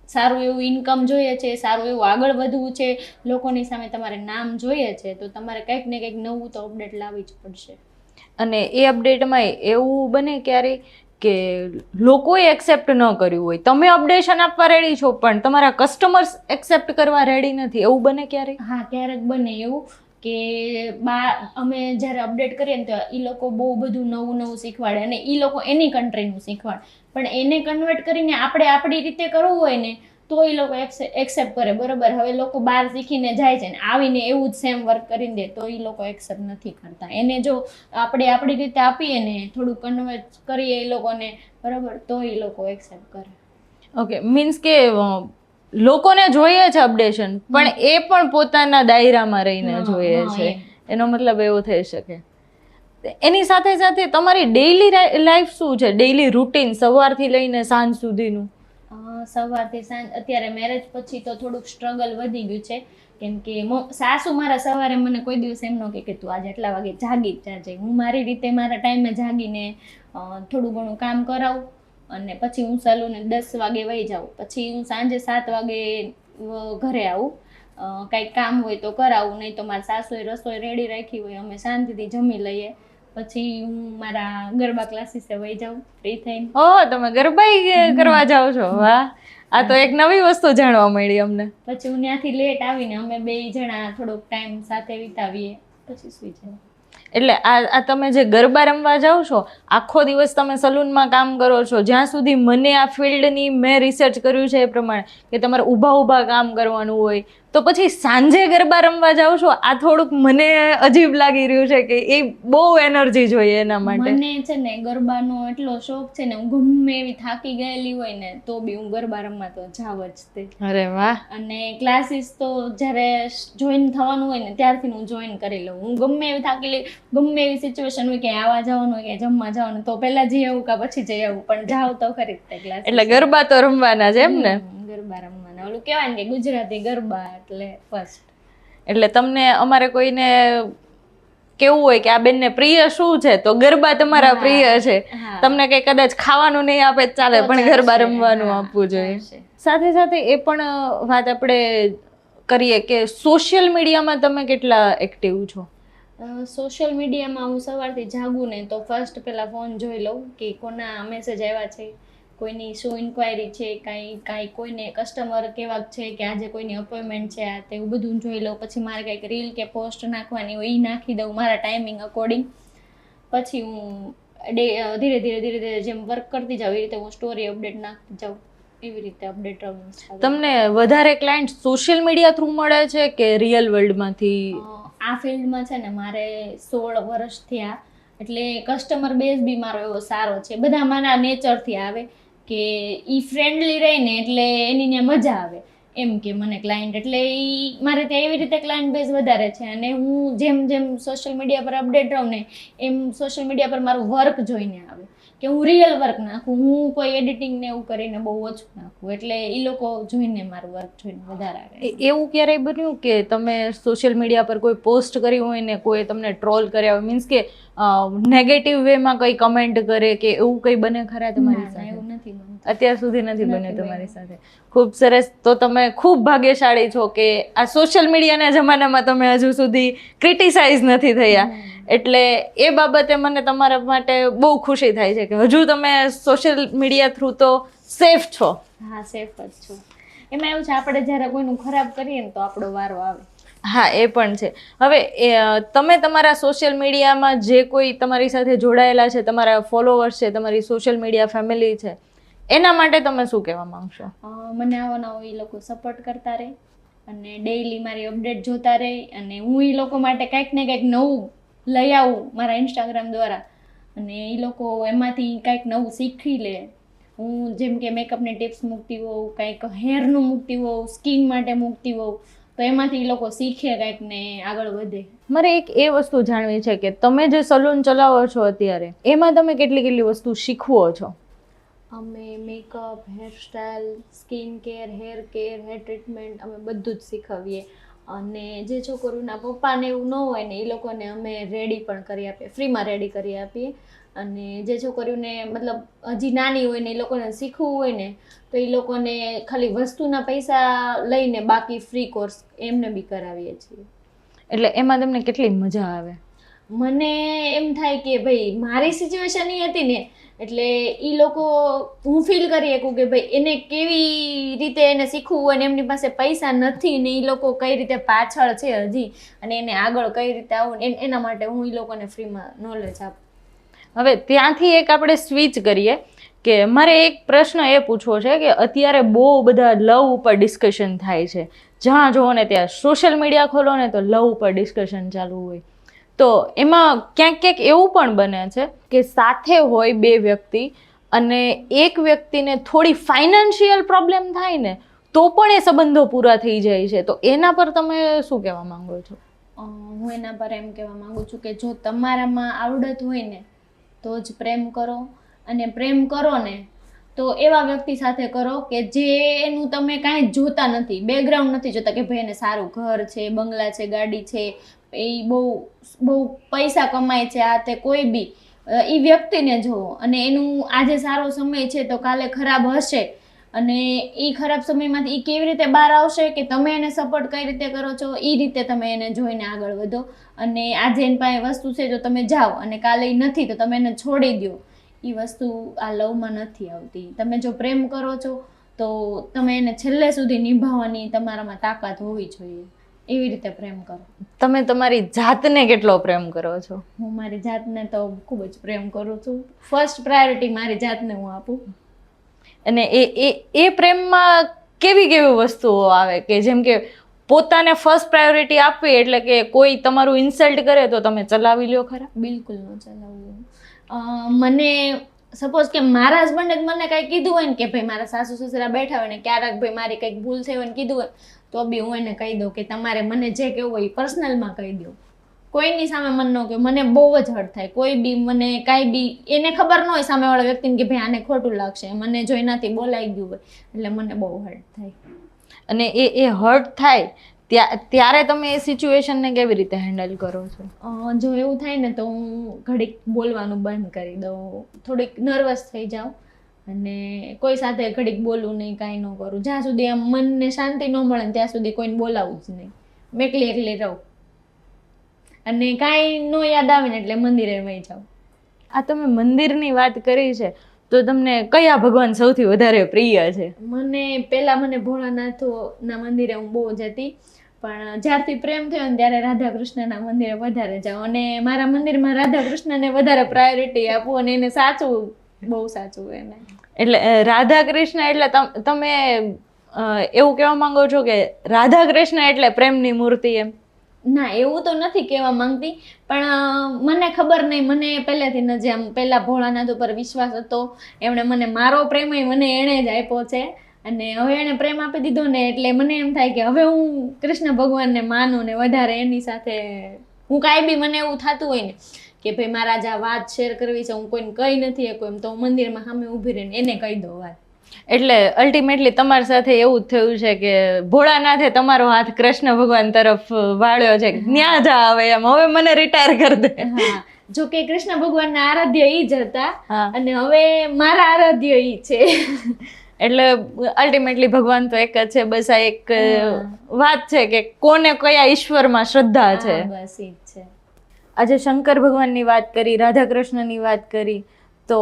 સારું એવું ઇન્કમ જોઈએ છે, સારું એવું આગળ વધવું છે, લોકોની સામે તમારે નામ જોઈએ છે તો તમારે કંઈક ને કંઈક નવું તો અપડેટ લાવવી જ પડશે. અને એ અપડેટમાં એવું બને ક્યારેય કે લોકોએ એક્સેપ્ટ ન કર્યું હોય, તમે અપડેશન આપવા રેડી છો પણ તમારા કસ્ટમર્સ એક્સેપ્ટ કરવા રેડી નથી, એવું બને ક્યારેય? હા, ક્યારેક બને એવું કે અમે જ્યારે અપડેટ કરીએ ને તો એ લોકો બહુ બધું નવું નવું શીખવાડે અને એ લોકો એની કન્ટ્રીનું શીખવાડે પણ એને કન્વર્ટ કરીને આપણે આપણી રીતે કરવું હોય ને તો એ લોકો એક્સેપ્ટ કરે. બરોબર, હવે લોકો બહાર શીખીને જાય છે ને આવીને એવું જ સેમ વર્ક કરીને દે તો એ લોકો એક્સેપ્ટ નથી કરતા. એને જો આપણે આપણી રીતે આપીએ ને થોડું કન્વર્ટ કરીએ એ લોકોને, બરાબર, તો એ લોકો એક્સેપ્ટ કરે. ઓકે, મીન્સ કે લોકોને જોઈએ છે અપડેશન પણ એ પણ પોતાના દાયરામાં રહીને જોઈએ છે, એનો મતલબ એવો થઈ શકે. એની સાથે સાથે તમારી ડેઈલી લાઈફ શું છે, ડેઈલી રૂટીન સવારથી લઈને સાંજ સુધીનું? સવારથી સાંજ, અત્યારે મેરેજ પછી તો થોડુંક સ્ટ્રગલ વધી ગયું છે કેમ કે સાસુ મારા સવારે મને કોઈ દિવસ એમ ન કહે કે તું આજે એટલા વાગે જાગી જ જાજે. હું મારી રીતે મારા ટાઈમે જાગીને થોડું ઘણું કામ કરાવું અને પછી હું સલૂને 10 વાગે વહી જાઉં. પછી હું સાંજે 7 વાગે ઘરે આવું. કાંઈક કામ હોય તો કરાવું, નહીં તો મારા સાસુએ રસોઈ રેડી રાખી હોય, અમે શાંતિથી જમી લઈએ. પછી હું મારા ગરબા ક્લાસીસે વહી જાઉં ફ્રી થઈને. ઓહ, તમે ગરબા કરવા જાઓ છો? વાહ, આ તો એક નવી વસ્તુ જાણવા મળી અમને. પછી હું ત્યાંથી લેટ આવીને અમે 2 જણા થોડોક ટાઈમ સાથે વિતાવીએ, પછી સુઈ જાય. એટલે આ તમે જે ગરબા રમવા જાઓ છો, આખો દિવસ તમે સલૂનમાં કામ કરો છો. જ્યાં સુધી મને આ ફિલ્ડની મેં રિસર્ચ કર્યું છે એ પ્રમાણે કે તમારે ઊભા કામ કરવાનું હોય, તો પછી સાંજે ગરબા રમવા જાઓ છો, આ થોડુંક મને અજીબ લાગી રહ્યું છે કે એ બહુ એનર્જી જોઈએ એના માટે. મને છે ને ગરબાનો એટલો શોખ છે ને, હું ગમે એવી થાકી ગયેલી હોય ને તો બી હું ગરબા રમવા તો જાવ જ તે. અરે વાહ. અને ક્લાસીસ તો જ્યારે જોઈન થવાનું હોય ને ત્યારથી હું જોઈન કરી લઉં. હું ગમે એવી થાકેલી, ગમે એવી સિચ્યુએશન હોય કે આવવા જવાનું હોય કે જમવા જવાનું, તો પહેલા જઈ આવું કે પછી જઈ આવું, પણ જાવ તો ખરી જ ક્લાસ. એટલે ગરબા તો રમવાના છે એમ ને? ગરબા રમવાના. ઓલું કહેવાય ને કે ગુજરાતી ગરબા એટલે ફર્સ્ટ. એટલે તમને અમારે કોઈને કેવું હોય કે આ બેનને પ્રિય શું છે, તો ગરબા તમારા પ્રિય છે. તમને કઈ કદાચ ખાવાનું નહીં આપે ચાલે, પણ ગરબા રમવાનું આપવું જોઈએ. સાથે સાથે એ પણ વાત આપણે કરીએ કે સોશિયલ મીડિયામાં તમે કેટલા એક્ટિવ છો? સોશિયલ મીડિયામાં હું સવારથી જાગું ને તો ફર્સ્ટ પહેલાં ફોન જોઈ લઉં કે કોના મેસેજ આવ્યા છે, કોઈની શું ઇન્ક્વાયરી છે, કાંઈ કોઈને કસ્ટમર કેવા છે કે આજે કોઈની અપોઇન્ટમેન્ટ છે, આ તે એવું બધું જોઈ લઉં. પછી મારે કંઈક રીલ કે પોસ્ટ નાખવાની હોય એ નાખી દઉં મારા ટાઈમિંગ અકોર્ડિંગ. પછી હું ધીરે ધીરે જેમ વર્ક કરતી જાઉં એ રીતે હું સ્ટોરી અપડેટ નાખતી જાઉં, એવી રીતે અપડેટ રહું. તમને વધારે ક્લાયન્ટ સોશિયલ મીડિયા થ્રુ મળે છે કે રિયલ વર્લ્ડમાંથી? આ ફિલ્ડમાં છે ને મારે 16 વર્ષ થયા, એટલે કસ્ટમર બેઝ બી મારો એવો સારો છે. બધા મારા નેચરથી આવે કે એ ફ્રેન્ડલી રહીને એટલે એની ત્યાં મજા આવે એમ કે મને ક્લાયન્ટ, એટલે એ મારે ત્યાં એવી રીતે ક્લાયન્ટ બેઝ વધારે છે. અને હું જેમ સોશિયલ મીડિયા પર અપડેટ રહું ને એમ સોશિયલ મીડિયા પર મારું વર્ક જોઈને આવે કે હું રિયલ વર્ક નાખું, હું કોઈ એડિટિંગ ને એવું કરીને બહુ ઓછું નાખું, એટલે એ લોકો જોઈને મારું વર્ક જોઈને વધારે આવે. એવું ક્યારેય બન્યું કે તમે સોશિયલ મીડિયા પર કોઈ પોસ્ટ કરી હોય ને કોઈ તમને ટ્રોલ કર્યા હોય, મીન્સ કે નેગેટિવ વેમાં કંઈ કમેન્ટ કરે કે એવું કંઈ બને ખરા તમારી સાથે? એવું નથી બનતું, અત્યાર સુધી નથી બન્યું તમારી સાથે. ખૂબ સરસ. તો તમે ખૂબ ભાગ્યશાળી છો કે આ સોશિયલ મીડિયાના જમાનામાં તમે હજુ સુધી ક્રિટિસાઇઝ નથી થયા. એટલે એ બાબતે મને તમારા માટે બહુ ખુશી થાય છે કે હજુ તમે સોશિયલ મીડિયા થ્રુ તો સેફ છો. હા, સેફ જ છું. એમાં એવું છે આપણે જ્યારે કોઈનું ખરાબ કરીએ ને તો આપણો વારો આવે. હા, એ પણ છે. હવે તમે તમારા સોશિયલ મીડિયામાં જે કોઈ તમારી સાથે જોડાયેલા છે, તમારા ફોલોવર્સ છે, તમારી સોશિયલ મીડિયા ફેમિલી છે, એના માટે તમે શું કહેવા માંગશો? મને આવો નવો એ લોકો સપોર્ટ કરતા રહે અને ડેઈલી મારી અપડેટ જોતા રહે, અને હું એ લોકો માટે કંઈક ને કંઈક નવું લઈ આવું મારા ઇન્સ્ટાગ્રામ દ્વારા, અને એ લોકો એમાંથી કંઈક નવું શીખી લે. હું જેમ કે મેકઅપની ટિપ્સ મૂકતી હોઉં, કંઈક હેરનું મૂકતી હોઉં, સ્કિન માટે મૂકતી હોઉં, તો એમાંથી એ લોકો શીખે કંઈક ને આગળ વધે. મારે એક એ વસ્તુ જાણવી છે કે તમે જે સલૂન ચલાવો છો અત્યારે, એમાં તમે કેટલી વસ્તુ શીખવો છો? અમે makeup, hairstyle, skin care, hair care, hair treatment અમે બધું જ શીખવીએ. અને જે છોકરીઓના પપ્પાને એવું ન હોય ને એ લોકોને અમે રેડી પણ કરી આપીએ, ફ્રીમાં રેડી કરી આપીએ. અને જે છોકરીઓને મતલબ હજી નાની હોય ને એ લોકોને શીખવું હોય ને તો એ લોકોને ખાલી વસ્તુના પૈસા લઈને બાકી ફ્રી કોર્સ એમને બી કરાવીએ છીએ. એટલે એમાં તમને કેટલી મજા આવે? મને એમ થાય કે ભાઈ મારી સિચ્યુએશન એ હતી ને એટલે એ લોકો હું ફીલ કરી શકું કે ભાઈ એને કેવી રીતે એને શીખવું હોય ને એમની પાસે પૈસા નથી ને એ લોકો કઈ રીતે પાછળ છે હજી અને એને આગળ કઈ રીતે આવું, એના માટે હું એ લોકોને ફ્રીમાં નોલેજ આપું. હવે ત્યાંથી એક આપણે સ્વિચ કરીએ કે મારે એક પ્રશ્ન એ પૂછવો છે કે અત્યારે બહુ બધા લવ ઉપર ડિસ્કશન થાય છે. જ્યાં જુઓ ને ત્યાં સોશિયલ મીડિયા ખોલો ને તો લવ ઉપર ડિસ્કશન ચાલુ હોય. તો એમાં ક્યાંક એવું પણ બને છે કે સાથે હોય બે વ્યક્તિ અને એક વ્યક્તિને થોડી ફાઇનાન્શિયલ પ્રોબ્લેમ થાય ને તો પણ એ સંબંધો પૂરા થઈ જાય છે. તો એના પર તમે શું કહેવા માંગો છો? હું એના પર એમ કહેવા માંગુ છું કે જો તમારામાં આવડત હોય ને તો જ પ્રેમ કરો, અને પ્રેમ કરો ને તો એવા વ્યક્તિ સાથે કરો કે જે એનું તમે કાંઈ જોતા નથી, બેકગ્રાઉન્ડ નથી જોતા કે ભાઈ એને સારું ઘર છે, બંગલા છે, ગાડી છે, એ બહુ બહુ પૈસા કમાય છે, આ તે કોઈ બી એ વ્યક્તિને જુઓ અને એનું આજે સારો સમય છે તો કાલે ખરાબ હશે અને એ ખરાબ સમયમાંથી એ કેવી રીતે બહાર આવશે કે તમે એને સપોર્ટ કઈ રીતે કરો છો એ રીતે તમે એને જોઈને આગળ વધો. અને આજે એની પાસે વસ્તુ છે જો તમે જાઓ અને કાલે એ નથી તો તમે એને છોડી દો. એ વસ્તુ આ લવમાં નથી આવતી. તમે જો પ્રેમ કરો છો તો તમે એને છેલ્લે સુધી નિભાવવાની તમારામાં તાકાત હોવી જોઈએ. એવી રીતે પ્રેમ કરો. તમે તમારી જાતને કેટલો પ્રેમ કરો છો? હું મારી જાતને તો ખૂબ જ પ્રેમ કરું છું. ફર્સ્ટ પ્રાયોરિટી મારી જાતને હું આપું. અને એ પ્રેમમાં કેવી કેવી વસ્તુઓ આવે કે જેમ કે પોતાને ફર્સ્ટ પ્રાયોરિટી આપવી એટલે કે કોઈ તમારું ઇન્સલ્ટ કરે તો તમે ચલાવી લ્યો ખરા? બિલકુલ ન ચલાવવું. મને સપોઝ કે મારા હસબન્ડે મને કંઈ કીધું હોય ને કે ભાઈ મારા સાસુ સસરા બેઠા હોય ને ક્યારેક ભાઈ મારી કંઈક ભૂલ થઈ હોય ને કીધું હોય તો બી હું એને કહી દઉં કે તમારે મને જે કહેવું હોય એ પર્સનલમાં કહી દઉં. કોઈની સામે મન ન કહ્યું. મને બહુ જ હર્ટ થાય. કોઈ બી મને કાંઈ બી એને ખબર ન હોય સામેવાળા વ્યક્તિને કે ભાઈ આને ખોટું લાગશે, મને જો એનાથી બોલાઈ ગયું હોય એટલે મને બહુ હર્ટ થાય. અને એ હર્ટ થાય ત્યારે તમે એ સિચ્યુએશનને કેવી રીતે હેન્ડલ કરો છો? જો એવું થાય ને તો હું ઘડીક બોલવાનું બંધ કરી દઉં, થોડીક નર્વસ થઈ જાઉં અને કોઈ સાથે ઘડીક બોલું નહીં, કાંઈ ન કરું. જ્યાં સુધી આમ મનને શાંતિ ન મળે ત્યાં સુધી કોઈને બોલાવું જ નહીં. મેં એકલી એકલી રહું અને કાંઈ ન યાદ આવે ને એટલે મંદિરે વહી જાઉં. આ તમે મંદિરની વાત કરી છે તો તમને કયા ભગવાન સૌથી વધારે પ્રિય છે? મને ભોળાનાથના મંદિરે હું બહુ જતી, પણ જ્યારથી પ્રેમ થયો ને ત્યારે રાધા કૃષ્ણના મંદિરે વધારે જાઉં અને મારા મંદિરમાં રાધા કૃષ્ણને વધારે પ્રાયોરિટી આપું અને એને સાચું, બહુ સાચું એને. એટલે રાધા કૃષ્ણ એટલે તમે એવું કહેવા માંગો છો કે રાધા કૃષ્ણ એટલે પ્રેમની મૂર્તિ એમ? ના, એવું તો નથી કહેવા માંગતી, પણ મને ખબર નહીં, મને પહેલેથી ન જેમ પહેલા ભોળાનાથ ઉપર વિશ્વાસ હતો. એમણે મને મારો પ્રેમ મને એણે જ આપ્યો છે અને હવે એણે પ્રેમ આપી દીધો ને એટલે મને એમ થાય કે હવે હું કૃષ્ણ ભગવાનને માનું ને વધારે એની સાથે હું કાંઈ બી મને એવું થતું હોય ને કે ભાઈ મારા જ આ વાત શેર કરવી છે, હું કોઈને કહી નથી શકું એમ, તો હું મંદિરમાં સામે ઊભી રહીને એને કહી દઉં વાત. એટલે અલ્ટિમેટલી તમારી સાથે એવું જ થયું છે કે ભોળાનાથે તમારો હાથ કૃષ્ણ ભગવાન તરફ વાળ્યો છે, ન્યા જા હવે એમ, હવે મને રિટાયર કરી દે. હા, જો કે કૃષ્ણ ભગવાનના આરાધ્ય ઈ જ હતા અને હવે મારા આરાધ્ય ઈ છે. એટલે અલ્ટિમેટલી ભગવાન તો એક જ છે, બસ આ એક વાત છે કે કોને કયા ઈશ્વરમાં શ્રદ્ધા છે, બસ ઈ જ છે. આજે શંકર ભગવાનની વાત કરી, રાધા કૃષ્ણની વાત કરી, તો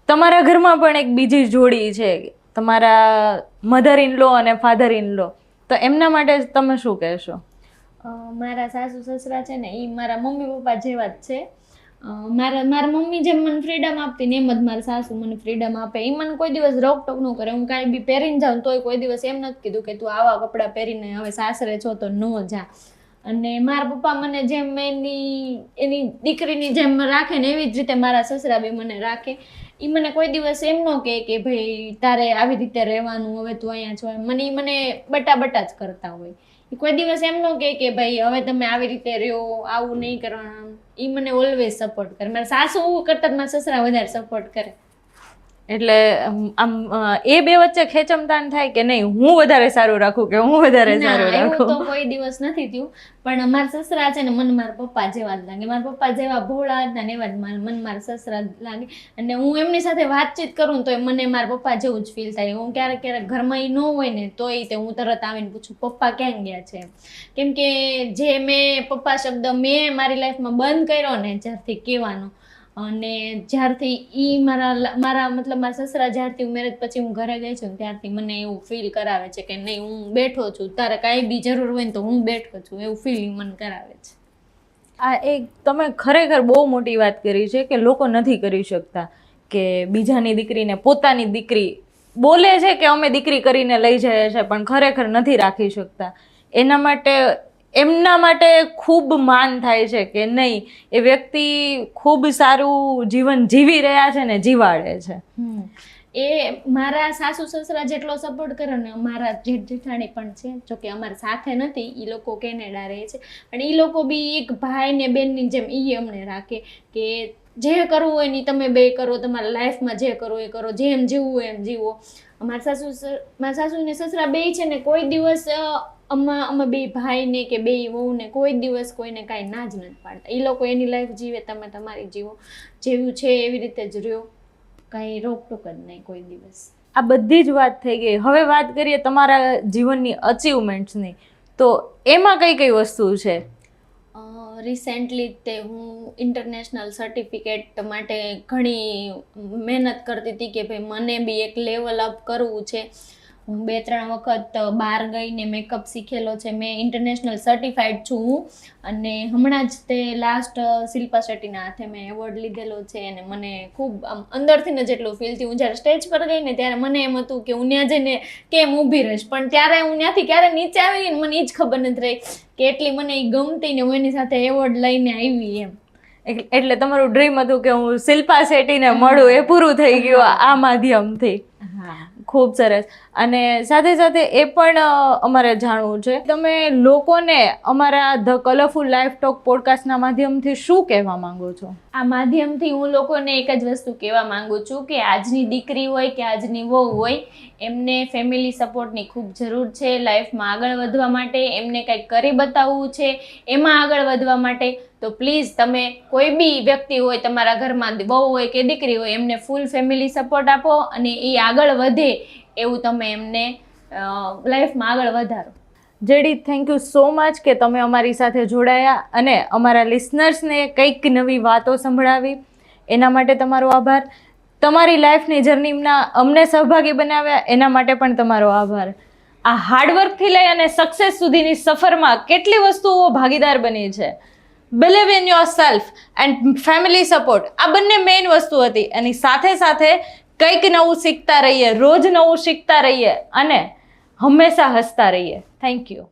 તમારા ઘરમાં પણ એક બીજી જોડી છે, તમારા મધર ઇન લો અને ફાધર ઇન લો, તો એમના માટે તમે શું કહેશો? મારા સાસુ સસરા છે ને એ મારા મમ્મી પપ્પા જેવા જ છે. મારા મમ્મી જેમ મને ફ્રીડમ આપતી ને એમ જ મારા સાસુ મને ફ્રીડમ આપે. એ મને કોઈ દિવસ રોકટોક ન કરે. હું કાંઈ બી પહેરીને જાઉં તોય કોઈ દિવસ એમ નથી કીધું કે તું આવા કપડાં પહેરીને હવે સાસરે છો તો ન જા. અને મારા પપ્પા મને જેમ એની દીકરીની જેમ રાખે ને એવી જ રીતે મારા સસરા બી મને રાખે. એ મને કોઈ દિવસ એમ ન કહે કે ભાઈ તારે આવી રીતે રહેવાનું, હવે તું અહીંયા છો. મને બટા જ કરતા હોય. એ કોઈ દિવસ એમ ન કહે કે ભાઈ હવે તમે આવી રીતે રહ્યો, આવું નહીં કરવાનું. એ મને ઓલવેઝ સપોર્ટ કરે. મારા સાસુ કરતાં મારા સસરા વધારે સપોર્ટ કરે. એટલે આમ એ બે વચ્ચે ખેંચમતાણ થાય કે નહીં હું વધારે સારું રાખું કે હું વધારે સારું રાખું? એવું તો કોઈ દિવસ નથી થયું. પણ મારા સસરા છે ને મને મારા પપ્પા જેવા જ લાગે. મારા પપ્પા જેવા ભોળા હતા ને એવા જ મને મારા સસરા લાગે. અને હું એમની સાથે વાતચીત કરું તો મને મારા પપ્પા જેવું જ ફીલ થાય. હું ક્યારેક ઘરમાં એ ન હોય ને તોય તે હું તરત આવીને પૂછું પપ્પા ક્યાં ગયા છે. કેમ કે જે મેં પપ્પા શબ્દ મેં મારી લાઈફમાં બંધ કર્યો ને જ્યારથી કહેવાનો, અને જ્યારથી મારા સસરા જ્યારથી મેરેજ પછી હું ઘરે ગઈ છું ત્યારથી મને એવું ફીલ કરાવે છે કે નહીં હું બેઠો છું, તારે કાંઈ બી જરૂર હોય ને તો હું બેઠો છું, એવું ફીલિંગ મને કરાવે છે. આ એક તમે ખરેખર બહુ મોટી વાત કરી છે કે લોકો નથી કરી શકતા કે બીજાની દીકરીને પોતાની દીકરી બોલે છે કે અમે દીકરી કરીને લઈ જઈએ છીએ, પણ ખરેખર નથી રાખી શકતા. એમના માટે ખૂબ માન થાય છે કે નહીં એ વ્યક્તિ ખૂબ સારું જીવન જીવી રહ્યા છે ને જીવાડે છે. એ મારા સાસુ સસરા જેટલો સપોર્ટ કરે ને મારા જેઠ જેઠાણી પણ છે. જોકે અમારી સાથે નથી, એ લોકો કેનેડા રહે છે, પણ એ લોકો બી એક ભાઈ ને બેનની જેમ એ અમને રાખે કે જે કરવું હોય ને ઈ તમે બે કરો, તમારા લાઈફમાં જે કરવું એ કરો, જેમ જીવવું હોય એમ જીવો. મારા સાસુ ને સસરા બે છે ને કોઈ દિવસ અમે બે ભાઈને કે બે વહુને કોઈ દિવસ કોઈને કાંઈ ના જ નથી પાડતા. એ લોકો એની લાઈફ જીવે, તમે તમારી જીવો, જેવું છે એવી રીતે જ રહ્યો, કાંઈ રોકટોક જ નહીં કોઈ દિવસ. આ બધી જ વાત થઈ ગઈ. હવે વાત કરીએ તમારા જીવનની અચીવમેન્ટ્સની. તો એમાં કઈ કઈ વસ્તુ છે? રિસેન્ટલી તે હું ઇન્ટરનેશનલ સર્ટિફિકેટ માટે ઘણી મહેનત કરતી હતી કે ભાઈ મને બી એક લેવલ અપ કરવું છે. હું 2-3 વખત બહાર ગઈને મેકઅપ શીખેલો છે. મેં ઇન્ટરનેશનલ સર્ટિફાઈડ છું હું. અને હમણાં જ તે લાસ્ટ શિલ્પા શેટ્ટીના હાથે મેં એવોર્ડ લીધેલો છે અને મને ખૂબ આમ અંદરથી ને જેટલું ફીલ થયું. હું જ્યારે સ્ટેજ પર ગઈ ને ત્યારે મને એમ હતું કે હું ત્યાં જઈને કેમ ઊભી રહીશ, પણ ત્યારે હું ત્યાંથી ક્યારે નીચે આવી ને મને એ જ ખબર નથી રહી કે એટલી મને એ ગમતી ને હું એની સાથે એવોર્ડ લઈને આવી એમ. એટલે તમારું ડ્રીમ હતું કે હું શિલ્પા શેટ્ટીને મળું, એ પૂરું થઈ ગયું આ માધ્યમથી. હા, ખૂબ સરસ. અને સાથે સાથે એ પણ અમારે જાણવું છે, તમે લોકોને અમારા ધ કલરફુલ લાઈફ ટોક પોડકાસ્ટના માધ્યમથી શું કહેવા માંગો છો? આ માધ્યમથી હું લોકોને એક જ વસ્તુ કહેવા માંગુ છું કે આજની દીકરી હોય કે આજની વહુ હોય, એમને ફેમિલી સપોર્ટની ખૂબ જરૂર છે લાઈફમાં આગળ વધવા માટે. એમને કંઈક કરી બતાવવું છે એમાં આગળ વધવા માટે. તો પ્લીઝ તમે કોઈ બી વ્યક્તિ હોય તમારા ઘરમાં, વહુ હોય કે દીકરી હોય, એમને ફૂલ ફેમિલી સપોર્ટ આપો અને એ આગળ વધે એવું તમે એમને લાઈફમાં આગળ વધારો. JD, thank you so much કે તમે અમારી સાથે જોડાયા અને અમારા લિસનર્સને કંઈક નવી વાતો સંભળાવી. એના માટે તમારો આભાર. તમારી લાઈફની જર્નીમાં અમને સહભાગી બનાવ્યા એના માટે પણ તમારો આભાર. આ હાર્ડવર્કથી લઈ અને સક્સેસ સુધીની સફરમાં કેટલી વસ્તુઓ ભાગીદાર બની છે. Believe in your self and family support, આ બંને મેઇન વસ્તુ હતી. એની સાથે સાથે કંઈક નવું શીખતા રહીએ, રોજ નવું શીખતા રહીએ અને હંમેશા હસતા રહીએ. Thank you.